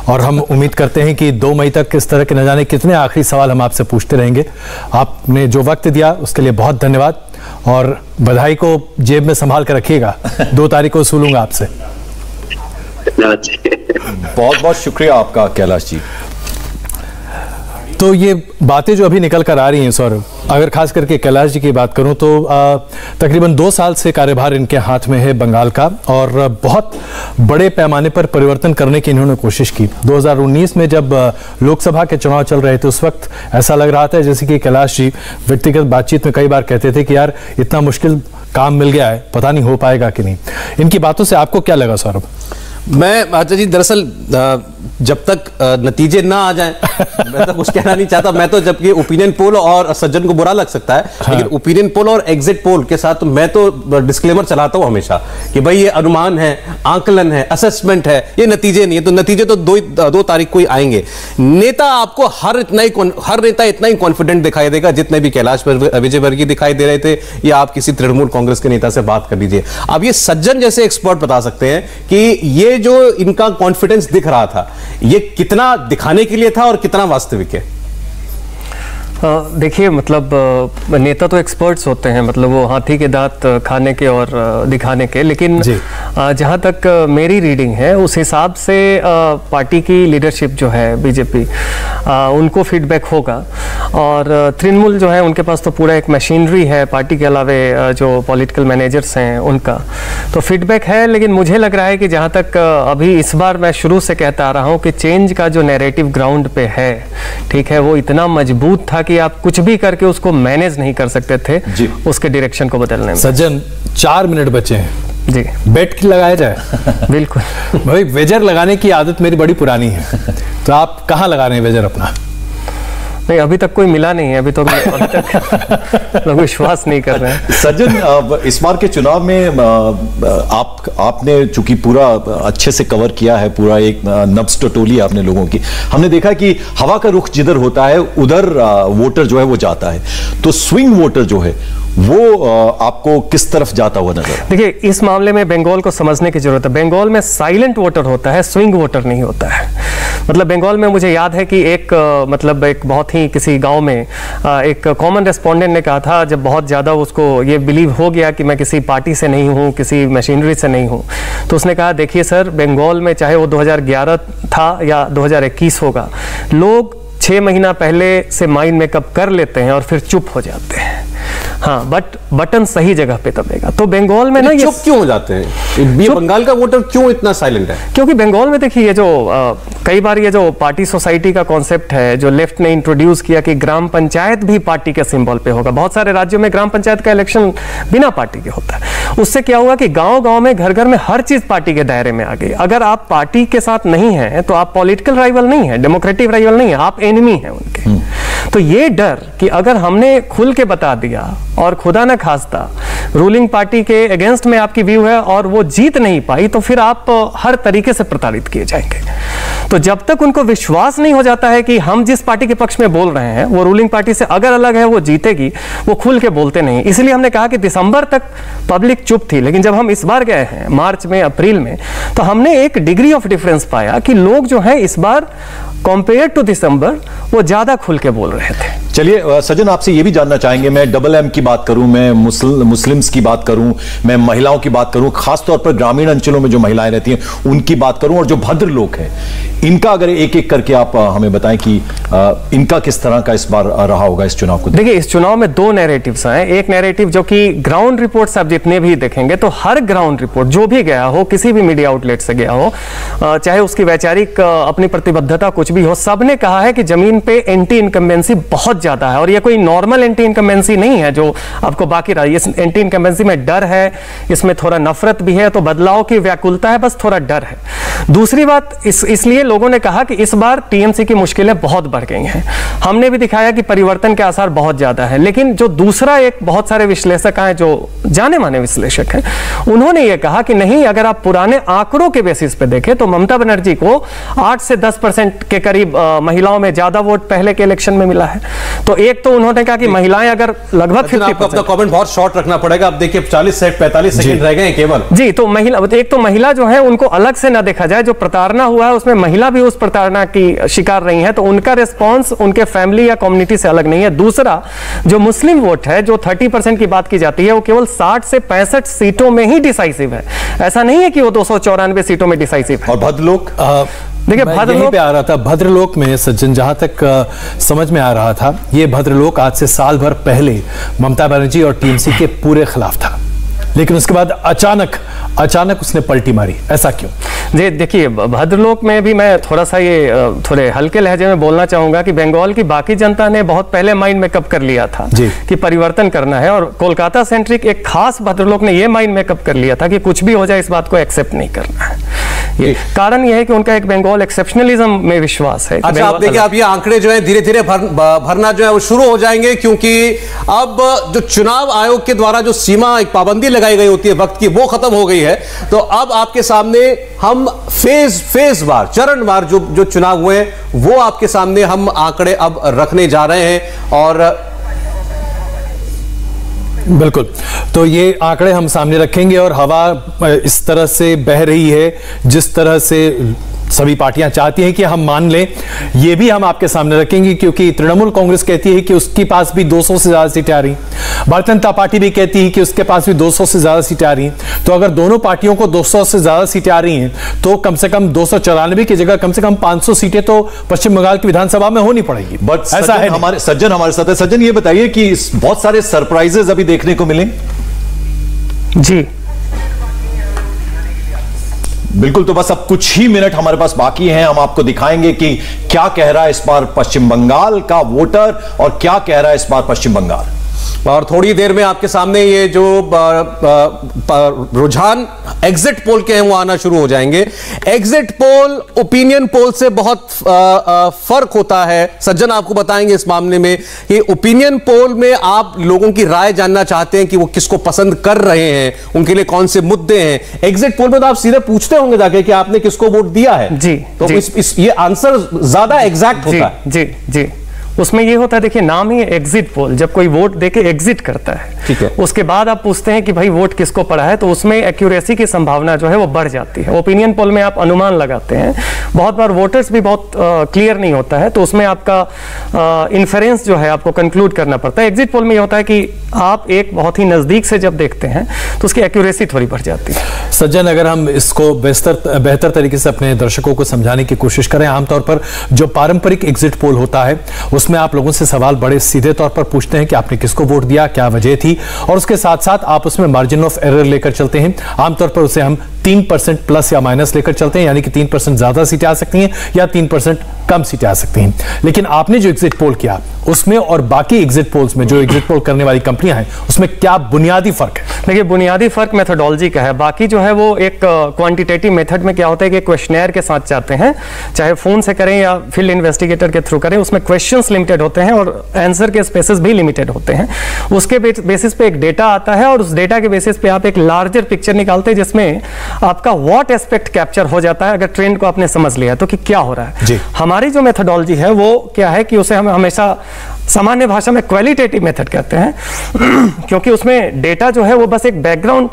और हम उम्मीद करते हैं कि 2 मई तक इस तरह के न जाने कितने आखिरी सवाल हम आपसे पूछते रहेंगे। आपने जो वक्त दिया उसके लिए बहुत धन्यवाद, और बधाई को जेब में संभाल कर रखिएगा। 2 तारीख को सूलूंगा आपसे। बहुत बहुत शुक्रिया आपका कैलाश जी। तो ये बातें जो अभी निकल कर आ रही हैं सौरभ, अगर खास करके कैलाश जी की बात करूं तो तकरीबन 2 साल से कार्यभार इनके हाथ में है बंगाल का, और बहुत बड़े पैमाने पर परिवर्तन करने की इन्होंने कोशिश की। 2019 में जब लोकसभा के चुनाव चल रहे थे उस वक्त ऐसा लग रहा था जैसे कि कैलाश जी व्यक्तिगत बातचीत में कई बार कहते थे कि यार इतना मुश्किल काम मिल गया है, पता नहीं हो पाएगा कि नहीं। इनकी बातों से आपको क्या लगा सौरभ? मैं आचार्य जी दरअसल जब तक नतीजे ना आ जाएं मैं तो कुछ कहना नहीं चाहता। मैं तो जबकि ओपिनियन पोल, और सज्जन को बुरा लग सकता है, हाँ। लेकिन ओपिनियन पोल और एग्जिट पोल के साथ मैं तो डिस्क्लेमर चलाता हूं हमेशा कि भाई ये अनुमान है, आंकलन है, असेसमेंट है, ये नतीजे नहीं है। तो नतीजे तो 2 तारीख को ही आएंगे। नेता आपको हर नेता इतना ही कॉन्फिडेंट दिखाई देगा जितने भी कैलाश विजयवर्गीय दिखाई दे रहे थे, या आप किसी तृणमूल कांग्रेस के नेता से बात कर लीजिए। अब ये सज्जन जैसे एक्सपर्ट बता सकते हैं कि ये जो इनका कॉन्फिडेंस दिख रहा था ये कितना दिखाने के लिए था और कितना वास्तविक है। देखिए, मतलब नेता तो एक्सपर्ट्स होते हैं, मतलब वो हाथी के दांत खाने के और दिखाने के, लेकिन जहाँ तक मेरी रीडिंग है उस हिसाब से पार्टी की लीडरशिप जो है बीजेपी, उनको फीडबैक होगा। और तृणमूल जो है उनके पास तो पूरा एक मशीनरी है, पार्टी के अलावे जो पॉलिटिकल मैनेजर्स हैं उनका तो फीडबैक है। लेकिन मुझे लग रहा है कि जहाँ तक अभी इस बार मैं शुरू से कहता आ रहा हूँ कि चेंज का जो नैरेटिव ग्राउंड पे है, ठीक है, वो इतना मजबूत था कि आप कुछ भी करके उसको मैनेज नहीं कर सकते थे उसके डायरेक्शन को बदलने में। सज्जन 4 मिनट बचे हैं जी, बेट की लगाया जाए? बिल्कुल भाई, वेजर लगाने की आदत मेरी बड़ी पुरानी है, तो आप कहाँ लगा रहे हैं वेजर अपना? नहीं, अभी तक कोई मिला नहीं है, अभी तक लोग विश्वास नहीं कर रहे हैं। सज्जन, इस बार के चुनाव में आपने चूंकि पूरा अच्छे से कवर किया है, पूरा एक नब्ज टटोली आपने लोगों की, हमने देखा कि हवा का रुख जिधर होता है उधर वोटर जो है वो जाता है। तो स्विंग वोटर जो है वो आपको किस तरफ जाता हुआ नजर? देखिए, इस मामले में बंगाल को समझने की जरूरत है। बंगाल में साइलेंट वोटर होता है, स्विंग वोटर नहीं होता है। मतलब बंगाल में मुझे याद है कि एक मतलब एक बहुत ही किसी गांव में एक कॉमन रेस्पोंडेंट ने कहा था, जब बहुत ज़्यादा उसको ये बिलीव हो गया कि मैं किसी पार्टी से नहीं हूँ, किसी मशीनरी से नहीं हूँ, तो उसने कहा, देखिए सर, बंगाल में चाहे वो 2011 था या 2021 होगा, लोग 6 महीना पहले से माइंड मेकअप कर लेते हैं और फिर चुप हो जाते हैं। हाँ, बट बटन सही जगह पे दबेगा। तो बंगाल में ना ये चुप क्यों हो जाते हैं? ये बंगाल का वोटर क्यों इतना साइलेंट है? क्योंकि बंगाल में देखिए, ये जो कई बार ये जो पार्टी सोसाइटी का कॉन्सेप्ट है जो लेफ्ट ने इंट्रोड्यूस किया कि ग्राम पंचायत भी पार्टी के सिंबल पे होगा। बहुत सारे राज्यों में ग्राम पंचायत का इलेक्शन बिना पार्टी के होता है। उससे क्या हुआ कि गांव-गांव में, घर-घर में हर चीज पार्टी के दायरे में आ गई। अगर आप पार्टी के साथ नहीं हैं तो आप पॉलिटिकल राइवल नहीं है, डेमोक्रेटिक राइवल नहीं है, आप एनिमी हैं उनके। तो ये डर कि अगर हमने खुल के बता दिया और खुदा न खास्ता रूलिंग पार्टी के अगेंस्ट में आपकी व्यू है और वो जीत नहीं पाई, तो फिर आप हर तरीके से प्रताड़ित किए जाएंगे। तो जब तक उनको विश्वास नहीं हो जाता है कि हम जिस पार्टी के पक्ष में बोल रहे हैं वो रूलिंग पार्टी से अगर अलग है, वो जीतेगी, वो खुल के बोलते नहीं। इसलिए हमने कहा कि दिसंबर तक पब्लिक चुप थी, लेकिन जब हम इस बार गए हैं मार्च में, अप्रैल में, तो हमने एक डिग्री ऑफ डिफरेंस पाया कि लोग जो हैं इस बार कंपेयर टू दिसंबर वो ज्यादा खुल के बोल रहे थे। चलिए सज्जन, आपसे ये भी जानना चाहेंगे, मैं डबल एम की बात करूं, मैं मुस्लिम्स की बात करूं, मैं महिलाओं की बात करूं, खासतौर पर ग्रामीण अंचलों में जो महिलाएं रहती हैं उनकी बात करूं, और जो भद्र लोग हैं, इनका अगर एक एक करके आप हमें बताएं कि इनका किस तरह का इस बार रहा होगा इस चुनाव को? देखिए, इस चुनाव में 2 नैरेटिव्स हैं। एक नैरेटिव जो कि ग्राउंड रिपोर्ट्स आप जितने भी देखेंगे तो हर ग्राउंड रिपोर्ट जो भी गया हो, किसी भी मीडिया आउटलेट से गया हो, चाहे उसकी वैचारिक अपनी प्रतिबद्धता कुछ भी हो, सबने कहा है कि जमीन पे एंटी इनकम्बेंसी बहुत ज्यादा है। और ये कोई नॉर्मल एंटी इनकम्बेंसी नहीं है जो आपको बाकी रहा। इस एंटी इनकम्बेंसी में डर है, इसमें थोड़ा नफरत भी है, तो बदलाव की व्याकुलता है, बस थोड़ा डर है। दूसरी बात, इसलिए लोगों ने कहा कि इस बार टीएमसी की मुश्किलें बहुत बढ़ गई हैं। हमने भी दिखाया कि परिवर्तन के आसार बहुत ज्यादा है। लेकिन जो दूसरा एक बहुत सारे विश्लेषक हैं, जो जाने माने विश्लेषक हैं, उन्होंने ये कहा कि नहीं, अगर आप पुराने आंकड़ों के बेसिस पे देखें तो ममता बनर्जी को 8 से 10% के करीब महिलाओं में ज्यादा वोट पहले के इलेक्शन में मिला है। तो एक तो उन्होंने कहा कि महिलाएं अगर लगभग 50%, अपना कमेंट बहुत शॉर्ट रखना पड़ेगा। अब देखिए 45 सेकंड रह गए हैं केवल। जी, तो महिला जो है उनको अलग से ना देखा जाए। जो प्रताड़ना हुआ है उसमें महिला भी उस प्रताड़ना की शिकार रही है, तो उनका रिस्पॉन्स उनके फैमिली या कम्युनिटी से अलग नहीं है। दूसरा, जो मुस्लिम वोट है, जो 30% की बात की जाती है, वो केवल 60 से 65 सीटों में ही डिसाइसिव है। ऐसा नहीं है कि वो 294 सीटों में डिसाइसिव है। और भद्रलोक, देखिए, भद्रलोक पे आ रहा था। भद्रलोक में सज्जन, जहां तक समझ में आ रहा था, ये भद्रलोक आज से साल भर पहले ममता बनर्जी और टीएमसी के पूरे खिलाफ था, लेकिन उसके बाद अचानक उसने पलटी मारी। ऐसा क्यों? जी, देखिए, भद्रलोक में भी मैं थोड़ा सा ये थोड़े हल्के लहजे में बोलना चाहूंगा कि बंगाल की बाकी जनता ने बहुत पहले माइंड मेकअप कर लिया था कि परिवर्तन करना है, और कोलकाता सेंट्रिक एक खास भद्रलोक ने ये माइंड मेकअप कर लिया था कि कुछ भी हो जाए इस बात को एक्सेप्ट नहीं करना है। ये कारण यह है कि उनका एक बंगाल एक्सेप्शनलिज्म में विश्वास है। अच्छा, आप देखिए, आप ये आंकड़े जो है धीरे धीरे भरना जो है वो शुरू हो जाएंगे, क्योंकि अब जो चुनाव आयोग के द्वारा जो सीमा, एक पाबंदी लगाई गई होती है वक्त की, वो खत्म हो गई है। तो अब आपके सामने हम फेज वार, चरणवार जो चुनाव हुए वो आपके सामने हम आंकड़े अब रखने जा रहे हैं। और बिल्कुल, तो ये आंकड़े हम सामने रखेंगे, और हवा इस तरह से बह रही है जिस तरह से सभी पार्टियां चाहती हैं कि हम मान लें, ये भी हम आपके सामने रखेंगे, क्योंकि तृणमूल कांग्रेस कहती है कि उसके पास भी 200 से ज्यादा सीटें आ रही, भारतीय जनता पार्टी भी कहती है कि उसके पास भी 200 से ज्यादा सीटें आ रही। तो अगर दोनों पार्टियों को 200 से ज्यादा सीटें आ रही हैं तो कम से कम 294 की जगह कम से कम 500 सीटें तो पश्चिम बंगाल की विधानसभा में होनी पड़ेगी। बट ऐसा है, हमारे साथ है। सज्जन, ये बताइए कि बहुत सारे सरप्राइजेस अभी देखने को मिले। जी बिल्कुल, तो बस अब कुछ ही मिनट हमारे पास बाकी हैं, हम आपको दिखाएंगे कि क्या कह रहा है इस बार पश्चिम बंगाल का वोटर और क्या कह रहा है इस बार पश्चिम बंगाल। और थोड़ी देर में आपके सामने ये जो रुझान एग्जिट पोल के हैं वो आना शुरू हो जाएंगे। एग्जिट पोल ओपिनियन पोल से बहुत फर्क होता है। सज्जन आपको बताएंगे इस मामले में कि ओपिनियन पोल में आप लोगों की राय जानना चाहते हैं कि वो किसको पसंद कर रहे हैं, उनके लिए कौन से मुद्दे हैं। एग्जिट पोल में तो आप सीधे पूछते होंगे जाके कि आपने किसको वोट दिया है। जी, तो जी, ये आंसर ज्यादा एग्जैक्ट होता है। जी जी, उसमें ये होता है, देखिए नाम ही एग्जिट पोल, जब कोई वोट देके एग्जिट करता है, ठीक है, उसके बाद आप पूछते हैं कि भाई वोट किसको पड़ा है, तो उसमें एक्यूरेसी की संभावना जो है वो बढ़ जाती है। ओपिनियन पोल में आप अनुमान लगाते हैं, बहुत बार वोटर्स भी बहुत क्लियर नहीं होता है, तो उसमें आपका इन्फरेंस जो है आपको कंक्लूड करना पड़ता है। एग्जिट पोल में ये होता है कि आप एक बहुत ही नजदीक से जब देखते हैं तो उसकी एक्यूरेसी थोड़ी बढ़ जाती है। सज्जन, अगर हम इसको बेहतर तरीके से अपने दर्शकों को समझाने की कोशिश करें, आमतौर पर जो पारंपरिक एग्जिट पोल होता है उसमें आप लोगों से सवाल बड़े सीधे तौर पर पूछते हैं कि आपने किसको वोट दिया, क्या वजह थी, और उसके साथ साथ आप उसमें मार्जिन ऑफ एरर लेकर चलते हैं। आमतौर पर उसे हम 3% प्लस या माइनस लेकर चलते हैं, यानी कि 3% ज्यादा सीटें आ सकती हैं या 3% कम सीटें आ सकती हैं। लेकिन आपने जो एग्जिट पोल किया उसमें और बाकी एग्जिट पोल्स में जो एग्जिट पोल करने वाली कंपनियां हैं उसमें क्या बुनियादी फर्क है? देखिए, बुनियादी फर्क मेथोडोलॉजी का है। बाकी जो है वो एक क्वांटिटेटिव मेथड में क्या होता है कि क्वेश्चनेयर के साथ जाते हैं, चाहे फोन से करें या फील्ड इन्वेस्टिगेटर के थ्रू करें, उसमें क्वेश्चंस लिमिटेड होते हैं और आंसर के स्पेसेस भी लिमिटेड होते हैं। उसके बेसिस पे एक डेटा आता है और उस डेटा के बेसिस पे आप एक लार्जर पिक्चर निकालते हैं जिसमें आपका व्हाट एस्पेक्ट कैप्चर हो जाता है। अगर ट्रेंड को आपने समझ लिया तो कि क्या हो रहा है। हमारी जो मेथोडोलॉजी है वो क्या है कि उसे हम हमेशा सामान्य भाषा में क्वालिटेटिव मेथड कहते हैं, क्योंकि उसमें डेटा जो है वो बस एक बैकग्राउंड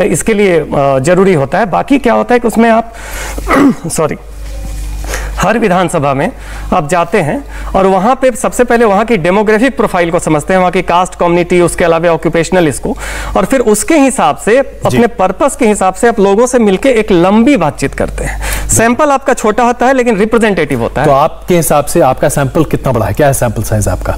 इसके लिए जरूरी होता है। बाकी क्या होता है कि उसमें आप हर विधानसभा में आप जाते हैं और वहां पे सबसे पहले वहां की डेमोग्राफिक प्रोफाइल को समझते हैं, वहां की कास्ट कम्युनिटी, उसके अलावा ऑक्यूपेशनल इसको, और फिर उसके हिसाब से अपने पर्पस के हिसाब से आप लोगों से मिलकर एक लंबी बातचीत करते हैं। सैंपल आपका छोटा होता है लेकिन रिप्रेजेंटेटिव होता है। तो आपके हिसाब से आपका सैंपल कितना बड़ा है, क्या है सैंपल साइज आपका?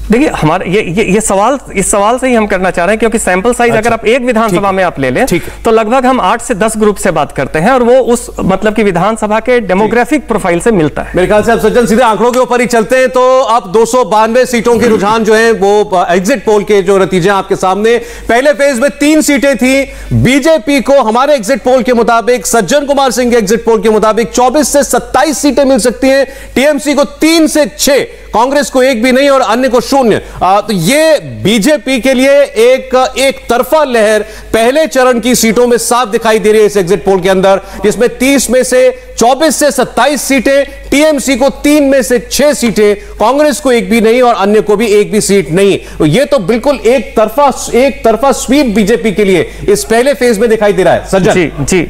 देखिए, हमारे ये सवाल इस सवाल से ही हम करना चाह रहे हैं, क्योंकि सैंपल साइज अगर आप एक विधानसभा में आप ले लें तो लगभग हम 8 से 10 ग्रुप से बात करते हैं और वो उस मतलब की विधानसभा के डेमोग्राफिक प्रोफाइल से मिलता है। मेरे ख्याल से आप सज्जन सीधे आंकड़ों के ऊपर ही चलते हैं। तो आप 292 सीटों के रुझान जो है वो एग्जिट पोल के जो नतीजे आपके सामने, पहले फेज में 3 सीटें थी। बीजेपी को हमारे एग्जिट पोल के मुताबिक, सज्जन कुमार सिंह के एग्जिट पोल के मुताबिक 24 से 27 सीटें मिल सकती हैं। टीएमसी को 3 से 6, कांग्रेस को 1 भी नहीं और अन्य को 0। तो ये बीजेपी के लिए एक तरफा लहर पहले चरण की सीटों में साफ दिखाई दे रही है इस एग्जिट पोल के अंदर, जिसमें 30 में से 24 से 27 सीटें, टीएमसी को 3 में से 6 सीटें, कांग्रेस को 1 भी नहीं और अन्य को भी 1 भी सीट नहीं। तो ये तो बिल्कुल एक तरफा स्वीप बीजेपी के लिए इस पहले फेज में दिखाई दे रहा है। सज्जन जी,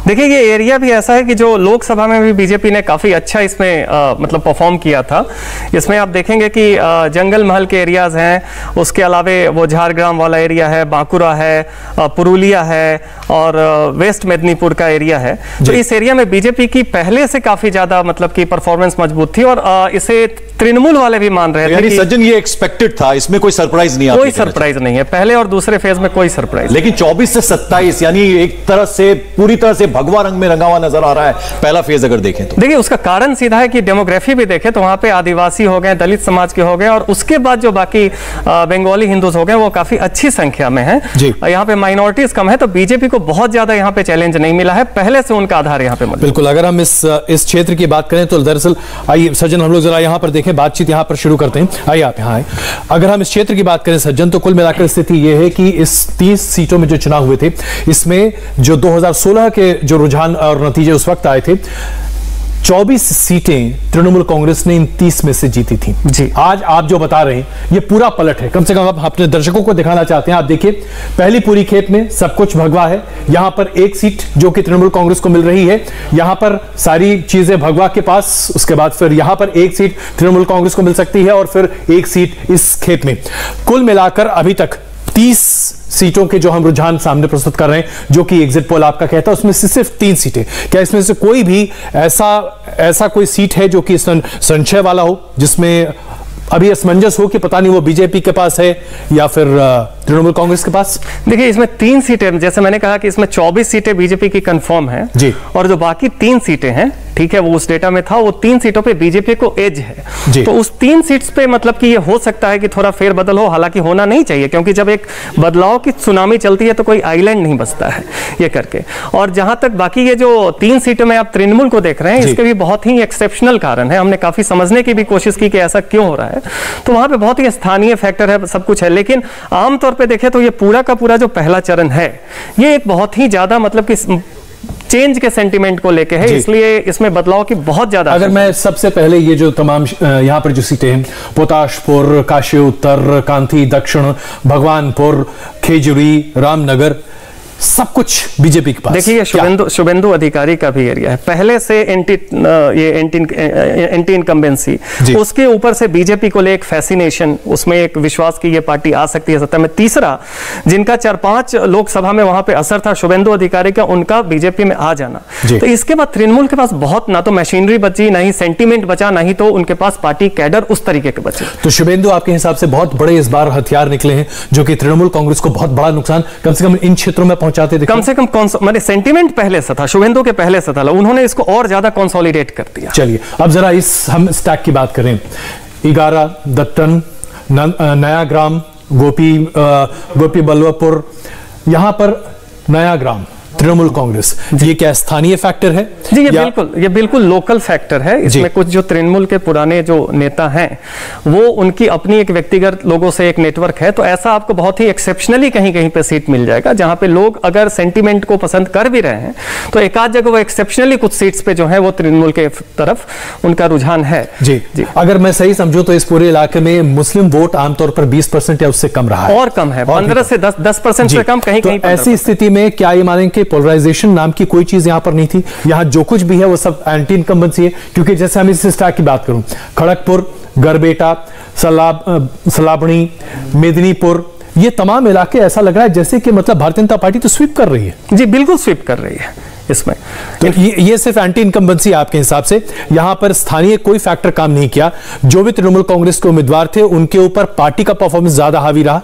देखिए ये एरिया भी ऐसा है कि जो लोकसभा में भी बीजेपी ने काफी अच्छा इसमें मतलब परफॉर्म किया था। इसमें आप देखेंगे कि जंगल महल के एरियाज हैं, उसके अलावे वो झारग्राम वाला एरिया है, बांकुरा है, पुरुलिया है और वेस्ट मेदिनीपुर का एरिया है। तो इस एरिया में बीजेपी की पहले से काफी ज्यादा मतलब की परफॉर्मेंस मजबूत थी और इसे तृणमूल वाले भी मान रहे थे। सज्जन, ये एक्सपेक्टेड था, इसमें कोई सरप्राइज नहीं, कोई सरप्राइज नहीं है पहले और दूसरे फेज में, कोई सरप्राइज। लेकिन 24 से 27 यानी एक तरह से पूरी तरह से भगवा रंग में रंगा हुआ नजर आ रहा है पहला फेज अगर देखें तो। देखिए, उसका कारण सीधा है कि डेमोग्राफी भी देखें तो वहां पे आदिवासी हो गए, दलित समाज के हो गए और उसके बाद जो बाकी बंगाली हिंदूज हो गए वो काफी अच्छी संख्या में है। यहाँ पे माइनॉरिटीज कम है, तो बीजेपी को बहुत ज्यादा यहाँ पे चैलेंज नहीं मिला है, पहले से उनका आधार यहाँ पे। बिल्कुल, अगर हम इस क्षेत्र की बात करें तो दरअसल आइए सज्जन हम लोग जरा यहाँ पर देखें, बातचीत यहाँ पर शुरू करते हैं। आइए आप यहाँ आए। अगर हम इस क्षेत्र की बात करें सज्जन, तो कुल मिलाकर स्थिति यह है कि इस 30 सीटों में जो चुनाव हुए थे इसमें जो 2016 के जो रुझान और नतीजे उस वक्त आए थे, 24 सीटें तृणमूल कांग्रेस ने इन 30 में से जीती थी जी। आज आप जो बता रहे हैं ये पूरा पलट है, कम से कम आप अपने दर्शकों को दिखाना चाहते हैं। आप देखिए, पहली पूरी खेप में सब कुछ भगवा है, यहां पर एक सीट जो कि तृणमूल कांग्रेस को मिल रही है, यहां पर सारी चीजें भगवा के पास, उसके बाद फिर यहां पर एक सीट तृणमूल कांग्रेस को मिल सकती है और फिर एक सीट इस खेप में। कुल मिलाकर अभी तक 30 सीटों के जो हम रुझान सामने प्रस्तुत कर रहे हैं, जो कि एग्जिट पोल आपका कहता है, उसमें से सिर्फ 3 सीटें। क्या इसमें से कोई भी ऐसा कोई सीट है जो कि संशय वाला हो, जिसमें अभी असमंजस हो कि पता नहीं वो बीजेपी के पास है या फिर तृणमूल कांग्रेस के पास? देखिए, इसमें 3 सीटें, जैसे मैंने कहा कि इसमें 24 सीटें बीजेपी की कंफर्म है जी, और जो बाकी 3 सीटें हैं, ठीक है, वो उस डेटा में था, वो 3 सीटों पे बीजेपी को एज है। तो उस 3 सीट्स पे मतलब कि ये हो सकता है कि थोड़ा फेरबदल हो, हालांकि होना नहीं चाहिए, क्योंकि जब एक बदलाव की सुनामी चलती है तो कोई आइलैंड नहीं बचता है ये करके। और जहां तक बाकी ये जो 3 सीटों में आप तृणमूल को देख रहे हैं, इसके भी बहुत ही एक्सेप्शनल कारण है। हमने काफी समझने की भी कोशिश की कि ऐसा क्यों हो रहा है, तो वहां पे बहुत ही स्थानीय फैक्टर है, सब कुछ है। लेकिन आमतौर पर देखें तो ये पूरा का पूरा जो पहला चरण है, ये एक बहुत ही ज्यादा मतलब कि चेंज के सेंटीमेंट को लेके है, इसलिए इसमें बदलाव की बहुत ज्यादा। अगर मैं सबसे पहले ये जो तमाम यहां पर जो सीटें हैं, पोताशपुर, काशी उत्तर, कांथी दक्षिण, भगवानपुर, खेजूरी, रामनगर, सब कुछ बीजेपी के पास। देखिए, शुभेंदु अधिकारी का भी एरिया है, पहले से एंटी इनकम्बेंसी, उसके ऊपर से बीजेपी को ले एक फैसिनेशन, उसमें एक विश्वास की ये पार्टी आ सकती है सत्ता में। तीसरा, जिनका 4-5 लोकसभा में वहां पे असर था शुभेंदु अधिकारी का, उनका बीजेपी में आ जाना। तो इसके बाद तृणमूल के पास बहुत ना तो मशीनरी बची, ना ही सेंटीमेंट बचा, ना ही तो उनके पास पार्टी कैडर उस तरीके के बचे। तो शुभेंदु आपके हिसाब से बहुत बड़े इस बार हथियार निकले हैं, जो कि तृणमूल कांग्रेस को बहुत बड़ा नुकसान कम से कम इन क्षेत्रों में पहुंचाते थे। कम से कम मतलब सेंटीमेंट पहले से था, शुभेंदु के पहले से था, उन्होंने इसको और ज्यादा कंसोलिडेट कर दिया। चलिए अब जरा हम स्टैक की बात करें। इगारा, दत्तन, नया ग्राम, गोपी बल्लभपुर, यहां पर नया ग्राम तृणमूल कांग्रेस, ये क्या स्थानीय फैक्टर है? जी, ये बिल्कुल लोकल फैक्टर है। इसमें कुछ जो तृणमूल के पुराने जो नेता हैं, वो उनकी अपनी एक व्यक्तिगत लोगों से एक नेटवर्क है, तो ऐसा आपको बहुत ही एक्सेप्शनली कहीं कहीं पे सीट मिल जाएगा, जहां पे लोग अगर सेंटीमेंट को पसंद कर भी रहे हैं तो एक आध जगह वो एक्सेप्शनली कुछ सीट्स पे जो है वो तृणमूल के तरफ उनका रुझान है। जी। अगर मैं सही समझूं तो इस पूरे इलाके में मुस्लिम वोट आमतौर पर 20% या उससे कम रहा है, और कम है, 15 से 10% से कम, कहीं कहीं। ऐसी स्थिति में क्या ये मानेंगे पोलराइजेशन नाम की कोई चीज यहां पर नहीं थी? यहां जो कुछ भी है वो सब एंटी इनकम्बेंसी है, क्योंकि जैसे हम इस स्टैक की बात करूं, खड़गपुर, गरबेटा, सलाबनी, मेदिनीपुर, ये तमाम इलाके ऐसा लग रहा है जैसे कि मतलब भारतीय जनता पार्टी तो स्वीप कर रही है। जी बिल्कुल स्वीप कर रही है इसमें। तो ये सिर्फ एंटी इनकम्बेंसी आपके हिसाब से, यहां पर स्थानीय कोई फैक्टर काम नहीं किया? जो भी तृणमूल कांग्रेस के उम्मीदवार थे उनके ऊपर पार्टी का परफॉर्मेंस ज्यादा हावी रहा,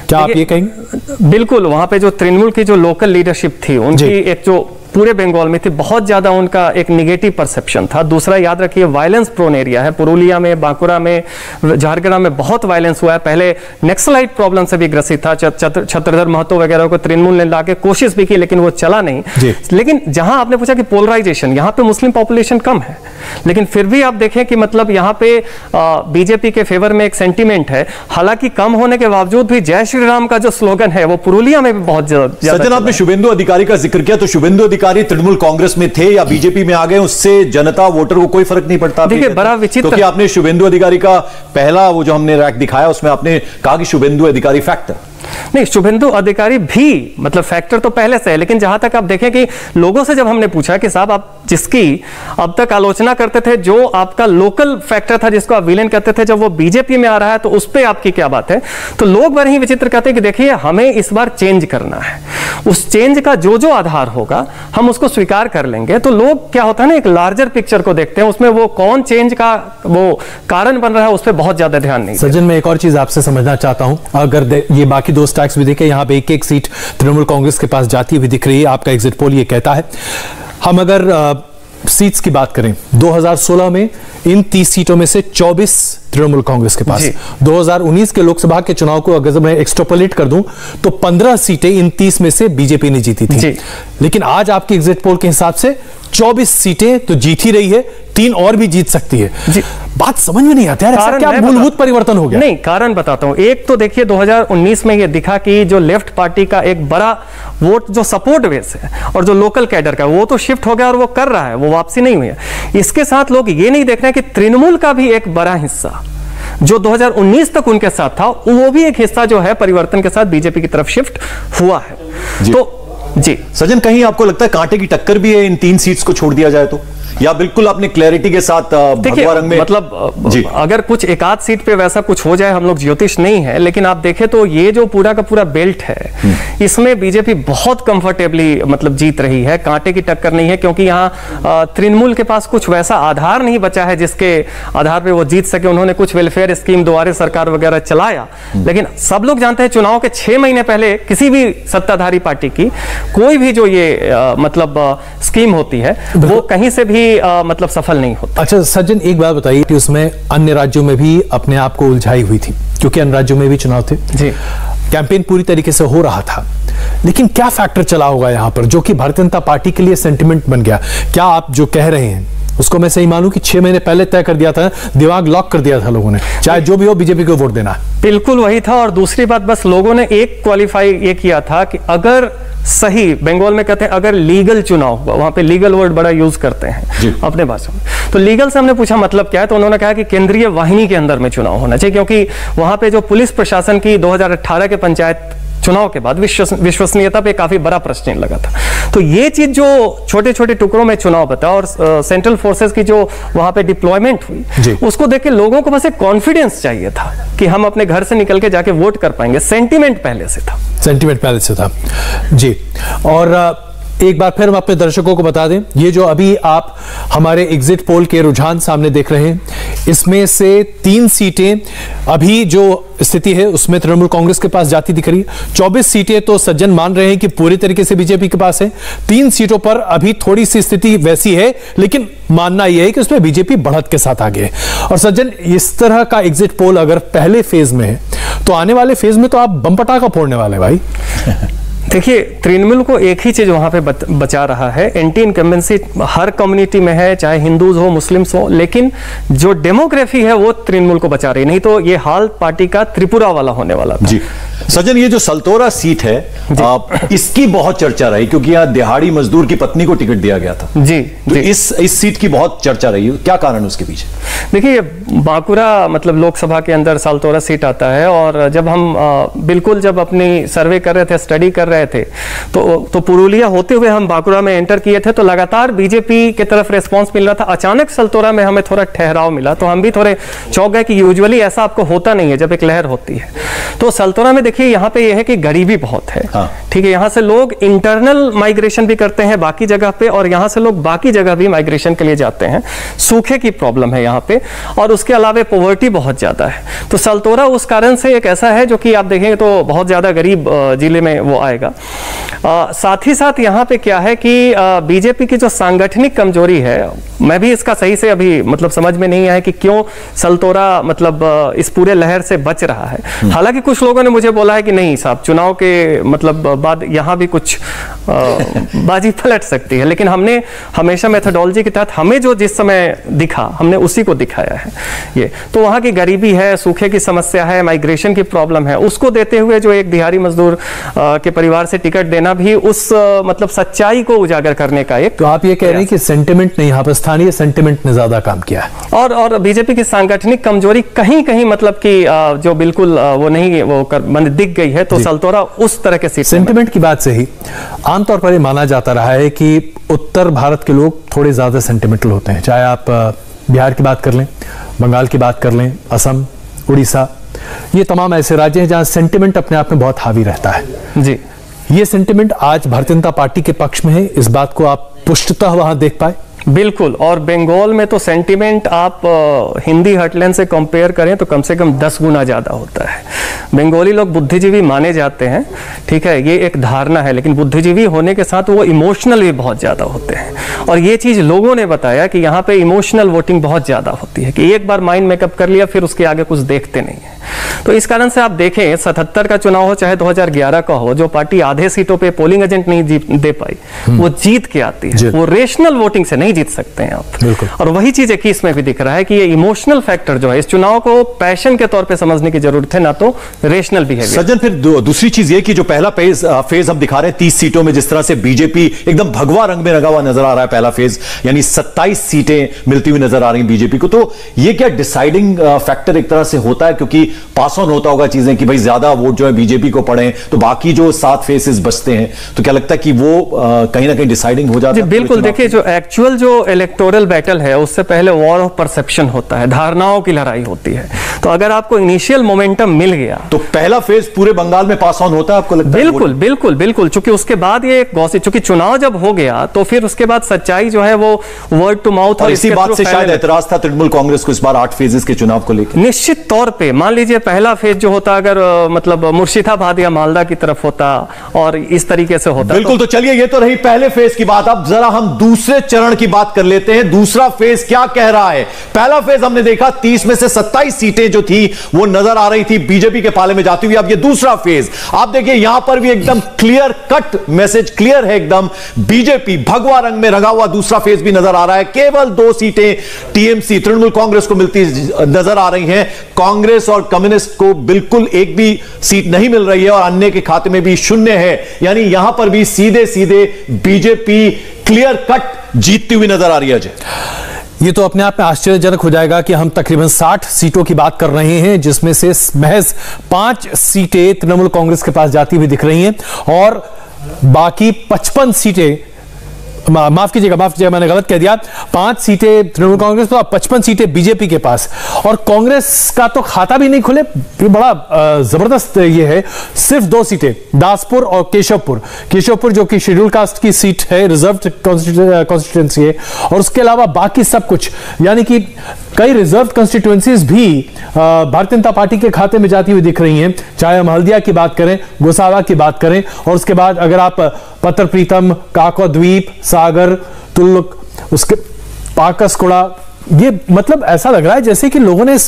क्या आप ये कहेंगे? बिल्कुल, वहां पे जो तृणमूल की जो लोकल लीडरशिप थी, उनकी एक जो पूरे बंगाल में थी, बहुत ज्यादा उनका एक नेगेटिव परसेप्शन था। दूसरा, याद रखिए, वायलेंस प्रोन एरिया है, पुरुलिया में, बांकुरा में, झारग्राम में बहुत वायलेंस हुआ है। पहले नक्सलाइट प्रॉब्लम से भी ग्रसित था, छत्रधर महतो वगैरह को तृणमूल ने लाके कोशिश भी की, लेकिन वो चला नहीं। लेकिन जहां आपने पूछा कि पोलराइजेशन, यहां पे मुस्लिम पॉपुलेशन कम है, लेकिन फिर भी आप देखें कि मतलब यहां पे बीजेपी के फेवर में एक सेंटीमेंट है। हालांकि कम होने के बावजूद भी जय श्री राम का जो स्लोगन है वो पुरुलिया में भी बहुत ज्यादा। सज्जन, आपने शुभेंदु अधिकारी का जिक्र किया, तो शुभेंदु अधिकारी तृणमूल कांग्रेस में थे या बीजेपी में आ गए, उससे जनता वोटर को कोई फर्क नहीं पड़ता? देखिए, बड़ा विचित्र, क्योंकि आपने शुभेंदु अधिकारी का पहला वो जो हमने रैक दिखाया उसमें आपने कहा कि शुभेंदु अधिकारी फैक्टर नहीं, शुभेंदु अधिकारी भी मतलब फैक्टर तो पहले से है, लेकिन जहां तक आप देखें कि लोगों से जब हमने पूछा कि साहब आप जिसकी अब तक आलोचना करते थे, जो आपका लोकल फैक्टर था जिसको आप विलेन कहते थे, जब वो बीजेपी में आ रहा है तो उस पर आपकी क्या बात है? तो लोग बड़े ही विचित्र कहते हैं कि देखिए हमें इस बार चेंज करना है, उस चेंज का जो जो आधार होगा हम उसको स्वीकार कर लेंगे। तो लोग क्या होता है ना, एक लार्जर पिक्चर को देखते हैं, उसमें वो कौन चेंज का वो कारण बन रहा है उस पर बहुत ज्यादा ध्यान नहीं। सज्जन, मैं एक और चीज आपसे समझना चाहता हूं, अगर ये बाकी 2 स्टैक्स भी देखें, यहां पे एक सीट तृणमूल कांग्रेस के पास जाती हुई दिख रही है, आपका एग्जिट पोल ये कहता है। हम अगर सीट्स की बात करें, 2016 में इन 30 सीटों में से 24 तृणमूल कांग्रेस के पास। 2019 के लोकसभा के चुनाव को अगर मैं एक्सट्रापोलेट कर दूं तो 15 सीटें इन 30 में से बीजेपी ने जीती थी, लेकिन आज आपके एग्जिट पोल के हिसाब से 24 सीटें तो जीत ही रही है, 3 और भी जीत सकती है। बात समझ में नहीं आती यार, ऐसा क्या मूलभूत परिवर्तन हो गया? नहीं, कारण बताता हूं। एक तो देखिए 2019 में यह दिखा कि जो लेफ्ट पार्टी का एक बड़ा वोट जो सपोर्ट बेस है और जो लोकल कैडर का वो तो शिफ्ट हो गया और वो कर रहा है, वो वापसी नहीं हुई है। इसके साथ लोग ये नहीं देख रहे हैं कि तृणमूल का भी एक बड़ा हिस्सा जो 2019 तक उनके साथ था, वो भी एक हिस्सा जो है परिवर्तन के साथ बीजेपी की तरफ शिफ्ट हुआ है। तो जी सज्जन, कहीं आपको लगता है कांटे की टक्कर भी है इन 3 सीट्स को छोड़ दिया जाए तो, या बिल्कुल आपने क्लैरिटी के साथ भगवा रंग में? मतलब अगर कुछ एक आध सीट पे वैसा कुछ हो जाए, हम लोग ज्योतिष नहीं है, लेकिन आप देखें तो ये जो पूरा का पूरा बेल्ट है इसमें बीजेपी बहुत कंफर्टेबली मतलब जीत रही है, कांटे की टक्कर नहीं है, क्योंकि यहाँ तृणमूल के पास कुछ वैसा आधार नहीं बचा है जिसके आधार पे वो जीत सके। उन्होंने कुछ वेलफेयर स्कीम द्वारे सरकार वगैरह चलाया, लेकिन सब लोग जानते हैं चुनाव के 6 महीने पहले किसी भी सत्ताधारी पार्टी की कोई भी जो ये मतलब स्कीम होती है वो कहीं से भी मतलब सफल नहीं होता। अच्छा सज्जन, एक बात बताइए कि उसमें अन्य राज्यों में भी अपने आप को उलझाई हुई थी, क्योंकि अन्य राज्यों में भी चुनाव थे जी, कैंपेन पूरी तरीके से हो रहा था, लेकिन क्या फैक्टर चला होगा यहां पर जो कि भारतीय जनता पार्टी के लिए सेंटिमेंट बन गया? क्या आप जो कह रहे हैं उसको मैं सही मानूं कि 6 महीने पहले तय कर दिया था, दिमाग लॉक कर दिया था लोगों ने, चाहे जो भी हो बीजेपी को वोट देना? बिल्कुल वही था। और दूसरी बात, बस लोगों ने एक क्वालिफाई ये किया था कि अगर सही, बंगाल में कहते हैं अगर लीगल चुनाव हुआ, वहां पे लीगल वर्ड बड़ा यूज करते हैं अपने भाषा में, तो लीगल से हमने पूछा मतलब क्या है, तो उन्होंने कहा कि केंद्रीय वाहिनी के अंदर में चुनाव होना चाहिए, क्योंकि वहां पे जो पुलिस प्रशासन की 2018 के पंचायत चुनाव के बाद विश्वसनीयता पे काफी बड़ा प्रश्न लगा था। तो ये चीज जो छोटे छोटे टुकड़ों में चुनाव बता और सेंट्रल फोर्सेस की जो वहां पे डिप्लॉयमेंट हुई, उसको देख के लोगों को बस एक कॉन्फिडेंस चाहिए था कि हम अपने घर से निकल के जाके वोट कर पाएंगे। सेंटीमेंट पहले से था, सेंटीमेंट पहले से था जी। और एक बार फिर हम अपने दर्शकों को बता दें, ये जो अभी आप हमारे एग्जिट पोल के रुझान सामने देख रहे हैं, इसमें से 3 सीटें अभी जो स्थिति है उसमें तृणमूल कांग्रेस के पास जाती दिख रही है। 24 सीटें तो सज्जन मान रहे हैं कि पूरी तरीके से बीजेपी के पास है। 3 सीटों पर अभी थोड़ी सी स्थिति वैसी है, लेकिन मानना यह है कि उसमें बीजेपी बढ़त के साथ आगे है। और सज्जन, इस तरह का एग्जिट पोल अगर पहले फेज में है तो आने वाले फेज में तो आप बम पटाखा फोड़ने वाले भाई। देखिए, तृणमूल को एक ही चीज वहां पे बचा रहा है, एंटी इनकम्बेंसी हर कम्युनिटी में है, चाहे हिंदूज हो मुस्लिम्स हो, लेकिन जो डेमोग्राफी है वो तृणमूल को बचा रही, नहीं तो ये हाल पार्टी का त्रिपुरा वाला होने वाला था। जी सज्जन, ये जो सल्तोरा सीट है इसकी बहुत चर्चा रही, क्योंकि यहाँ दिहाड़ी मजदूर की पत्नी को टिकट दिया गया था जी, तो इस सीट की बहुत चर्चा रही, क्या कारण उसके पीछे? देखिए, बांकुरा मतलब लोकसभा के अंदर सल्तोरा सीट आता है, और जब हम बिल्कुल जब अपनी सर्वे कर रहे थे, स्टडी कर रहे थे, तो पुरुलिया होते हुए हम बांकुरा में एंटर किए थे, तो लगातार बीजेपी की तरफ रेस्पॉन्स मिल रहा था। अचानक सल्तोरा में हमें थोड़ा ठहराव मिला, तो हम भी थोड़े चौंक गए कि यूजुअली ऐसा आपको होता नहीं है जब एक लहर होती है। तो सल्तोरा में देखिए यहाँ पे यह है कि गरीबी बहुत है, ठीक है, यहाँ से लोग इंटरनल माइग्रेशन भी करते हैं बाकी जगह पे, और यहाँ से लोग बाकी जगह भी माइग्रेशन के लिए जाते हैं। सूखे की प्रॉब्लम है यहाँ पे, और उसके अलावा पॉवर्टी बहुत ज्यादा है। तो सल्तोरा उस कारण से एक ऐसा है जो कि आप देखेंगे तो बहुत ज्यादा गरीब जिले में वो आएगा। साथ ही साथ यहाँ पे क्या है कि बीजेपी की जो सांगठनिक कमजोरी है, मैं भी इसका सही से अभी मतलब समझ में नहीं आया कि क्यों सल्तोरा मतलब इस पूरे लहर से बच रहा है। हालांकि कुछ लोगों ने मुझे बोला है कि नहीं साहब, चुनाव के मतलब बाद यहाँ भी कुछ बाजी पलट सकती है, लेकिन हमने हमेशा मेथोडोलॉजी के तहत हमें जो जिस समय दिखा हमने उसी को दिखाया है। ये तो वहाँ की गरीबी है, सूखे की समस्या है, माइग्रेशन की प्रॉब्लम है, उसको देते हुए जो एक दिहाड़ी मजदूर के परिवार से टिकट देना भी उस मतलब सच्चाई को उजागर करने का एक। तो आप ये कह रहे हैं कि सेंटिमेंट ने यहाँ पर स्थानीय सेंटिमेंट ने ज्यादा काम किया है, और बीजेपी की सांगठनिक कमजोरी कहीं कहीं मतलब कि जो बिल्कुल वो नहीं वो दिख गई है। तो सल्तोरा उस तरह के सेंटिमेंट की बात से ही आमतौर पर माना जाता रहा है कि उत्तर भारत के लोग थोड़े ज्यादा सेंटिमेंटल होते हैं, चाहे आप बिहार की बात कर लें, बंगाल की बात कर लें, असम, उड़ीसा, ये तमाम ऐसे राज्य हैं जहां सेंटिमेंट अपने आप में बहुत हावी रहता है जी। ये सेंटिमेंट आज भारतीय जनता पार्टी के पक्ष में है, इस बात को आप पुष्टतः वहां देख पाए? बिल्कुल। और बंगाल में तो सेंटीमेंट आप हिंदी हर्टलैंड से कंपेयर करें तो कम से कम 10 गुना ज़्यादा होता है। बंगाली लोग बुद्धिजीवी माने जाते हैं, ठीक है, ये एक धारणा है, लेकिन बुद्धिजीवी होने के साथ वो इमोशनल भी बहुत ज़्यादा होते हैं। और ये चीज़ लोगों ने बताया कि यहाँ पे इमोशनल वोटिंग बहुत ज़्यादा होती है, कि एक बार माइंड मेकअप कर लिया फिर उसके आगे कुछ देखते नहीं है। तो इस कारण से आप देखें 77 का चुनाव हो चाहे 2011 का हो, जो पार्टी आधे सीटों पे पोलिंग एजेंट नहीं दे पाई वो जीत के आती है, वो रेशनल वोटिंग से नहीं जीत सकते हैं आप। और वही चीज 21 में भी दिख रहा है कि ये इमोशनल फैक्टर जो है, इस चुनाव को पैशन के तौर पे समझने की जरूरत है, ना तो रेशनल बिहेवियर। सज्जन, फिर दूसरी चीज ये कि जो पहला फेज हम दिखा रहे हैं 30 सीटों में, जिस तरह से बीजेपी एकदम भगवा रंग में रंगा हुआ नजर आ रहा है, पहला फेज यानी 27 सीटें मिलती हुई नजर आ रही हैं बीजेपी को, तो ये क्या डिसाइडिंग फैक्टर एक तरह से होता है, क्योंकि पास ऑन होता होगा चीजें कि भाई ज्यादा वोट जो है बीजेपी को पड़े तो बाकी जो 7 फेसेस बचते हैं, तो क्या लगता है कि वो कहीं ना कहीं डिसाइडिंग हो जाता है? बिल्कुल। देखिए, जो एक्चुअल जो इलेक्टोरल बैटल है उससे पहले वॉर ऑफ परसेप्शन होता है, धारणाओं की लड़ाई होती है। तो अगर आपको इनिशियल मोमेंटम मिल गया तो पहला फेज पूरे बंगाल में पास ऑन होता है, आपको लगता है? बिल्कुल बिल्कुल बिल्कुल। चूंकि उसके बाद ये चूंकि चुनाव जब हो गया तो फिर उसके बाद सच्चाई जो है वो वर्ड टू माउथ, और इसी बात से शायद एतराज था तृणमूल कांग्रेस को इस बार 8 फेजेस के चुनाव को लेकर। निश्चित तौर पे मान लीजिए पहला फेज जो होता अगर मतलब मुर्शिदाबाद या मालदा की तरफ होता और इस तरीके से होता। बिल्कुल। तो चलिए, ये तो रही पहले फेज की बात, अब जरा हम दूसरे चरण की बात कर लेते हैं। दूसरा फेज क्या कह रहा है? पहला फेज हमने देखा 30 में से 27 सीटें जो थी वो नजर आ रही थी बीजेपी के पाले में जाती हुई। अब ये दूसरा फेज आप देखिए, यहां पर भी एकदम क्लियर कट मैसेज, क्लियर है एकदम, बीजेपी भगवा रंग में रंगा हुआ दूसरा फेज भी नजर आ रहा है। केवल 2 सीटें टीएमसी तृणमूल कांग्रेस को मिलती नजर आ रही हैं। कांग्रेस और कम्युनिस्ट को बिल्कुल एक भी सीट नहीं मिल रही है और अन्य के खाते में भी 0 है। यानी यहां पर भी सीधे सीधे बीजेपी क्लियर कट जीतती हुई नजर आ रही है। अजय, ये तो अपने आप में आश्चर्यजनक हो जाएगा कि हम तकरीबन 60 सीटों की बात कर रहे हैं, जिसमें से महज 5 सीटें तृणमूल कांग्रेस के पास जाती हुई दिख रही हैं और बाकी 55 सीटें, माफ कीजिएगा मैंने गलत कह दिया, 5 सीटें तृणमूल कांग्रेस तो 55 सीटें बीजेपी के पास। और कांग्रेस का तो खाता भी नहीं खुले, ये बड़ा जबरदस्त ये है। सिर्फ 2 सीटें, दासपुर और केशवपुर जो कि शेड्यूल कास्ट की सीट है, रिजर्व कॉन्स्टिट्यूएंसी है, और उसके अलावा बाकी सब कुछ, यानी कि कई रिजर्व कॉन्स्टिट्यूएंसीज भी भारतीय जनता पार्टी के खाते में जाती हुई दिख रही हैं। चाहे हम हल्दिया की बात करें, गोसावा की बात करें, और उसके बाद अगर आप पत्र प्रीतम, काको द्वीप, सागर, तुल्लुक, उसके पाकसकुड़ा, ये मतलब ऐसा लग रहा है जैसे कि लोगों ने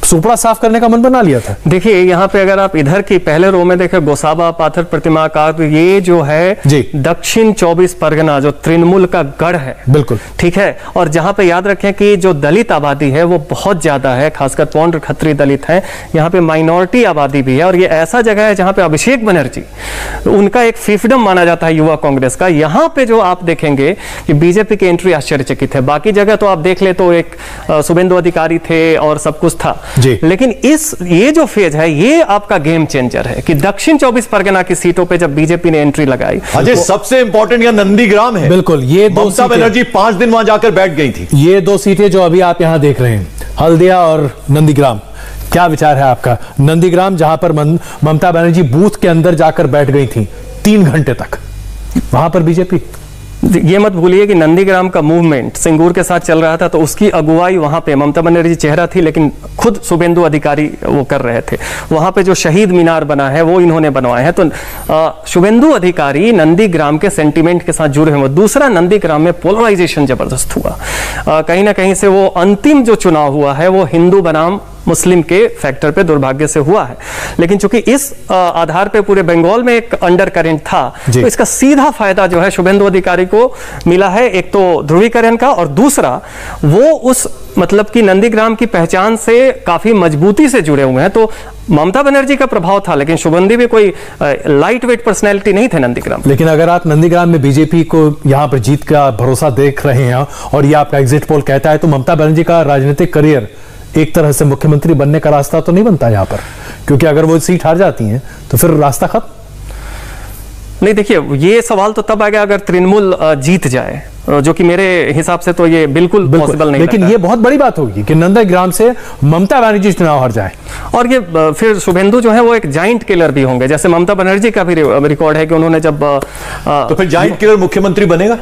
सुपड़ा साफ करने का मन बना लिया था। देखिए, यहाँ पे अगर आप इधर की पहले रो में देखें, गोसाबा, पाथर प्रतिमा का, तो ये जो है दक्षिण 24 परगना जो तृणमूल का गढ़ है, बिल्कुल ठीक है। और जहाँ पे याद रखें कि जो दलित आबादी है वो बहुत ज्यादा है, खासकर पौंड्र खत्री दलित है, यहाँ पे माइनॉरिटी आबादी भी है। और ये ऐसा जगह है जहाँ पे अभिषेक बनर्जी, उनका एक फिफडम माना जाता है युवा कांग्रेस का। यहाँ पे जो आप देखेंगे कि बीजेपी की एंट्री आश्चर्यचकित है। बाकी जगह तो आप देख ले तो एक शुभेंदु अधिकारी थे और सब कुछ था, लेकिन ये जो फेज है ये आपका गेम चेंजर है कि दक्षिण 24 परगना की सीटों पे जब बीजेपी ने एंट्री लगाई। अजय, सबसे इंपॉर्टेंट यह नंदीग्राम है। बिल्कुल, ये 2 ममता बनर्जी 5 दिन वहां जाकर बैठ गई थी। ये 2 सीटें जो अभी आप यहां देख रहे हैं, हल्दिया और नंदीग्राम, क्या विचार है आपका? नंदीग्राम जहां पर ममता बनर्जी बूथ के अंदर जाकर बैठ गई थी 3 घंटे तक, वहां पर बीजेपी। ये मत भूलिए कि नंदीग्राम का मूवमेंट सिंगूर के साथ चल रहा था, तो उसकी अगुवाई वहां पे ममता बनर्जी चेहरा थी, लेकिन खुद शुभेंदु अधिकारी वो कर रहे थे। वहां पे जो शहीद मीनार बना है वो इन्होंने बनवाया है। तो शुभेंदु अधिकारी नंदीग्राम के सेंटीमेंट के साथ जुड़े हुए। दूसरा, नंदीग्राम में पोलराइजेशन जबरदस्त हुआ, कहीं ना कहीं से वो अंतिम जो चुनाव हुआ है वो हिंदू बनाम मुस्लिम के फैक्टर पे दुर्भाग्य से हुआ है। लेकिन चूंकि इस आधार पे पूरे बंगाल में एक अंडर करेंट था, तो इसका सीधा फायदा जो है शुभेंदु अधिकारी को मिला है। एक तो ध्रुवीकरण का, और दूसरा वो उस मतलब कि नंदीग्राम की पहचान से काफी मजबूती से जुड़े हुए हैं। तो ममता बनर्जी का प्रभाव था, लेकिन शुभेंदु भी कोई लाइट वेट पर्सनैलिटी नहीं थे नंदीग्राम। लेकिन अगर आप नंदीग्राम में बीजेपी को यहां पर जीत का भरोसा देख रहे हैं और ये आपका एग्जिट पोल कहता है, तो ममता बनर्जी का राजनीतिक करियर एक तरह से मुख्यमंत्री बनने का रास्ता तो नहीं बनता यहां पर, क्योंकि अगर वो सीट हार जाती हैं तो फिर रास्ता खत्म। नहीं, देखिए, ये सवाल तो तब आएगा अगर तृणमूल जीत जाए, जो कि मेरे हिसाब से तो ये बिल्कुल पॉसिबल नहीं। लेकिन ये बहुत बड़ी बात होगी कि नंदीग्राम से ममता बनर्जी चुनाव हार जाए, और ये फिर शुभेंदु जो है वो एक जाइंट किलर भी होंगे, जैसे ममता बनर्जी का भी रिकॉर्ड है कि उन्होंने जब तो फिर जाइंट किलर मुख्यमंत्री बनेगा।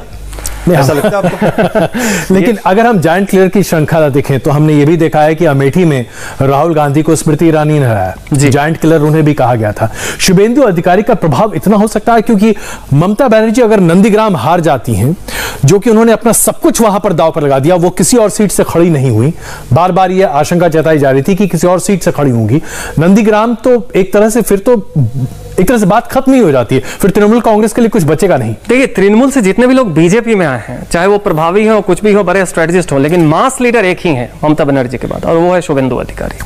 ऐसा लगता है आपको? लेकिन अगर हम जायंट क्लियर की श्रृंखला देखें तो हमने ये भी देखा है कि अमेठी में राहुल गांधी को स्मृति ईरानी ने हराया, जायंट क्लियर उन्हें भी कहा गया था। शुभेंदु अधिकारी का प्रभाव इतना हो सकता है क्योंकि ममता बनर्जी अगर नंदीग्राम हार जाती हैं, जो कि उन्होंने अपना सब कुछ वहां पर दांव पर लगा दिया, वो किसी और सीट से खड़ी नहीं हुई, बार बार यह आशंका जताई जा रही थी कि किसी और सीट से खड़ी होंगी, नंदीग्राम तो एक तरह से फिर तो एक तरह से बात खत्म ही हो जाती है, फिर तृणमूल कांग्रेस के लिए कुछ बचेगा नहीं। देखिए, तृणमूल से जितने भी लोग बीजेपी में आए हैं, चाहे वो प्रभावी हो, कुछ भी हो, बड़े स्ट्रेटेजिस्ट हो, लेकिन मास लीडर एक ही है ममता बनर्जी के बाद, और वो है शुभेंदु अधिकारी,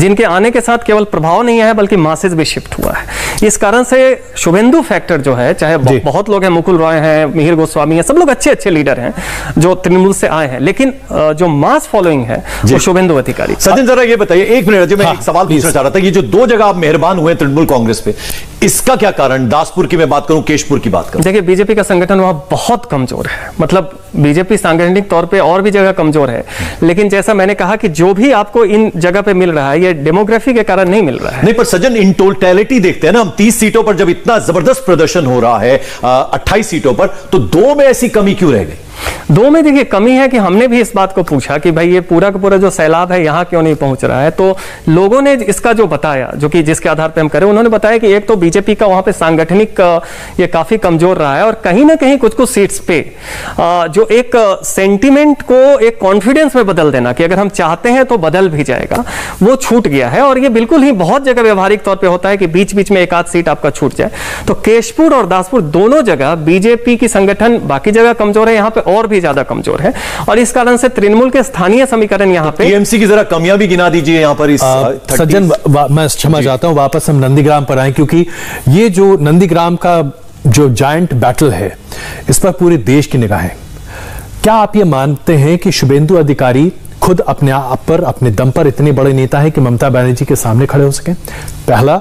जिनके आने के साथ केवल प्रभाव नहीं है बल्कि मासेज भी शिफ्ट हुआ है। इस कारण से शुभेंदु फैक्टर जो है, चाहे बहुत लोग हैं, मुकुल रॉय हैं, मिहिर गोस्वामी हैं, सब लोग अच्छे अच्छे लीडर हैं जो तृणमूल से आए हैं, लेकिन जो मास फॉलोइंग है वो शुभेंदु अधिकारी। सचिन जरा ये बताइए, एक मिनट, मैं एक सवाल पूछना चाह रहा था, ये जो 2 जगह आप मेहरबान हुए तृणमूल कांग्रेस पे, इसका क्या कारण? दासपुर की मैं बात करूं, केशपुर की बात करूं। देखिए, बीजेपी का संगठन वहां बहुत कमजोर है, मतलब बीजेपी सांगठनिक तौर पे और भी जगह कमजोर है, लेकिन जैसा मैंने कहा कि जो भी आपको इन जगह पे मिल रहा है ये डेमोग्राफी के कारण नहीं मिल रहा है। नहीं, पर सज्जन, इन टोटलिटी देखते हैं ना हम, 30 सीटों पर जब इतना जबरदस्त प्रदर्शन हो रहा है 28 सीटों पर, तो 2 में ऐसी कमी क्यों रह गई? 2 में देखिए कमी है कि हमने भी इस बात को पूछा कि भाई ये पूरा का पूरा जो सैलाब है यहाँ क्यों नहीं पहुंच रहा है, तो लोगों ने इसका जो बताया, जो कि जिसके आधार पे हम करें, उन्होंने बताया कि एक तो बीजेपी का वहां पे सांगठनिक ये काफी कमजोर रहा है, और कहीं ना कहीं कुछ कुछ सीट्स पे जो एक सेंटिमेंट को एक कॉन्फिडेंस में बदल देना कि अगर हम चाहते हैं तो बदल भी जाएगा, वो छूट गया है। और ये बिल्कुल ही बहुत जगह व्यवहारिक तौर पर होता है कि बीच बीच में एक आध सीट आपका छूट जाए। तो केशपुर और दासपुर दोनों जगह बीजेपी की संगठन बाकी जगह कमजोर है, यहाँ पे और भी ज्यादा कमजोर है, और इस कारण से तृणमूल के स्थानीय समीकरण यहाँ पे। टीएमसी की जरा कमियां भी गिना दीजिए यहाँ पर। इस सज्जन, मैं क्षमा चाहता हूं, वापस हम नंदीग्राम पर आए, क्योंकि ये जो नंदीग्राम का जो जायंट बैटल है, इस पर पूरे देश की निगाहें। क्या आप ये मानते हैं कि शुभेंदु अधिकारी खुद अपने आप पर, अपने दम पर इतने बड़े नेता है कि ममता बनर्जी के सामने खड़े हो सके? पहला।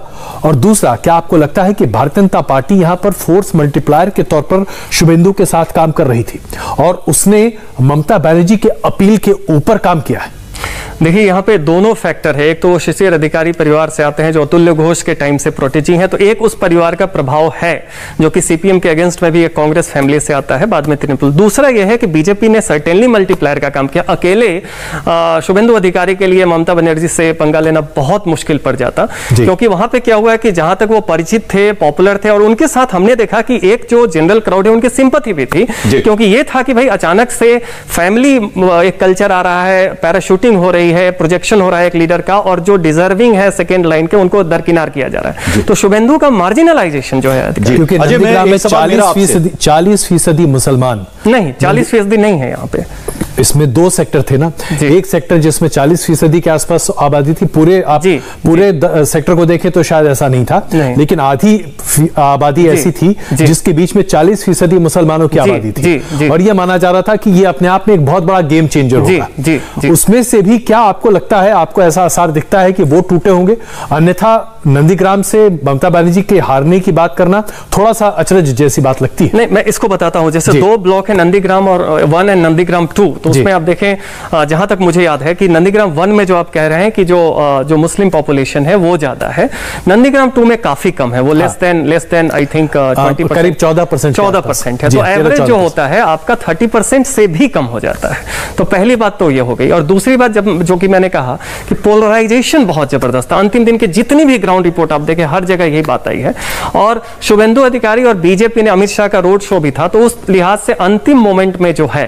और दूसरा, क्या आपको लगता है कि भारतीय जनता पार्टी यहां पर फोर्स मल्टीप्लायर के तौर पर शुभेंदु के साथ काम कर रही थी और उसने ममता बनर्जी के अपील के ऊपर काम किया है? देखिए, यहाँ पे दोनों फैक्टर है। एक तो वो शिशिर अधिकारी परिवार से आते हैं जो अतुल्य घोष के टाइम से प्रोटेजी हैं, तो एक उस परिवार का प्रभाव है जो कि सीपीएम के अगेंस्ट में भी एक कांग्रेस फैमिली से आता है, बाद में तृणमूल। दूसरा यह है कि बीजेपी ने सर्टेनली मल्टीप्लायर का काम किया। अकेले शुभेंदु अधिकारी के लिए ममता बनर्जी से पंगा लेना बहुत मुश्किल पड़ जाता, क्योंकि वहां पर क्या हुआ है कि जहां तक वो परिचित थे, पॉपुलर थे, और उनके साथ हमने देखा कि एक जो जनरल क्राउड है उनकी सिंपैथी भी थी, क्योंकि ये था कि भाई अचानक से फैमिली एक कल्चर आ रहा है, पैराशूटिंग हो रही है, प्रोजेक्शन हो रहा है एक लीडर का, और जो डिजर्विंग है सेकंड लाइन के उनको दरकिनार किया जा रहा है। तो शुभेंदु का मार्जिनलाइजेशन जो है, क्योंकि नंदीग्राम में 40% मुसलमान नहीं, 40% नहीं है यहाँ पे। इसमें 2 सेक्टर थे ना, एक सेक्टर जिसमें 40% के आसपास आबादी थी, पूरे सेक्टर को देखें तो शायद ऐसा नहीं था, लेकिन आधी आबादी ऐसी थी जिसके बीच में 40% मुसलमानों की आबादी थी, और यह माना जा रहा था कि यह अपने आप में एक बहुत बड़ा गेम चेंजर होगा। उसमें से भी क्या आपको लगता है, आपको ऐसा आसार दिखता है कि वो टूटे होंगे? अन्यथा नंदीग्राम से ममता बनर्जी के हारने की बात करना थोड़ा सा अचरज जैसी बात लगती है। नहीं, मैं इसको बताता हूं। जैसे 2 ब्लॉक है, नंदीग्राम और 1 एंड नंदीग्राम 2, तो उसमें आप देखें, जहां तक मुझे याद है कि नंदीग्राम 1 में जो आप कह रहे हैं कि जो मुस्लिम पॉपुलेशन है वो ज्यादा है, नंदीग्राम 2 में काफी कम है, वो लेस देन आई थिंक 20%, करीब 14% है। तो एवरेज जो होता है आपका 30% से भी कम हो जाता है। तो पहली बात तो ये हो गई। और दूसरी बात, जो कि मैंने कहा कि पोलराइजेशन बहुत जबरदस्त था। अंतिम दिन की जितनी भी ग्राउंड रिपोर्ट आप देखें, हर जगह यही बात आई है। और शुभेंदु अधिकारी और बीजेपी ने, अमित शाह का रोड शो भी था, तो उस लिहाज से अंतिम मोमेंट में जो है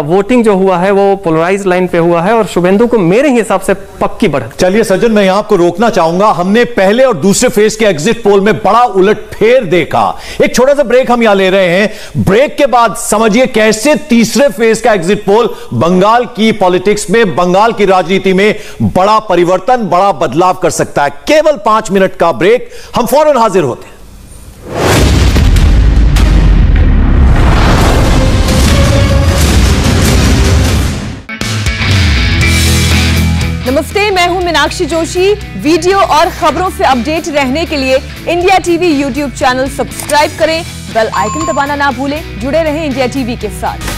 वोटिंग जो हुआ है वो पोलराइज लाइन पे हुआ है, और शुभेंदु को मेरे हिसाब से पक्की बढ़त। चलिए सज्जन, मैं यहां आपको रोकना चाहूंगा। हमने पहले और दूसरे फेज के एग्जिट पोल में बड़ा उलटफेर देखा। एक छोटा सा ब्रेक हम यहां ले रहे हैं। ब्रेक के बाद समझिए कैसे तीसरे फेज का एग्जिट पोल बंगाल की पॉलिटिक्स में, बंगाल की राजनीति में बड़ा परिवर्तन, बड़ा बदलाव कर सकता है। केवल 5 मिनट का ब्रेक, हम फौरन हाजिर होते हैं। नमस्ते, मैं हूं मीनाक्षी जोशी। वीडियो और खबरों से अपडेट रहने के लिए India TV YouTube channel subscribe करें, बेल आइकन दबाना ना भूलें। जुड़े रहें इंडिया टीवी के साथ।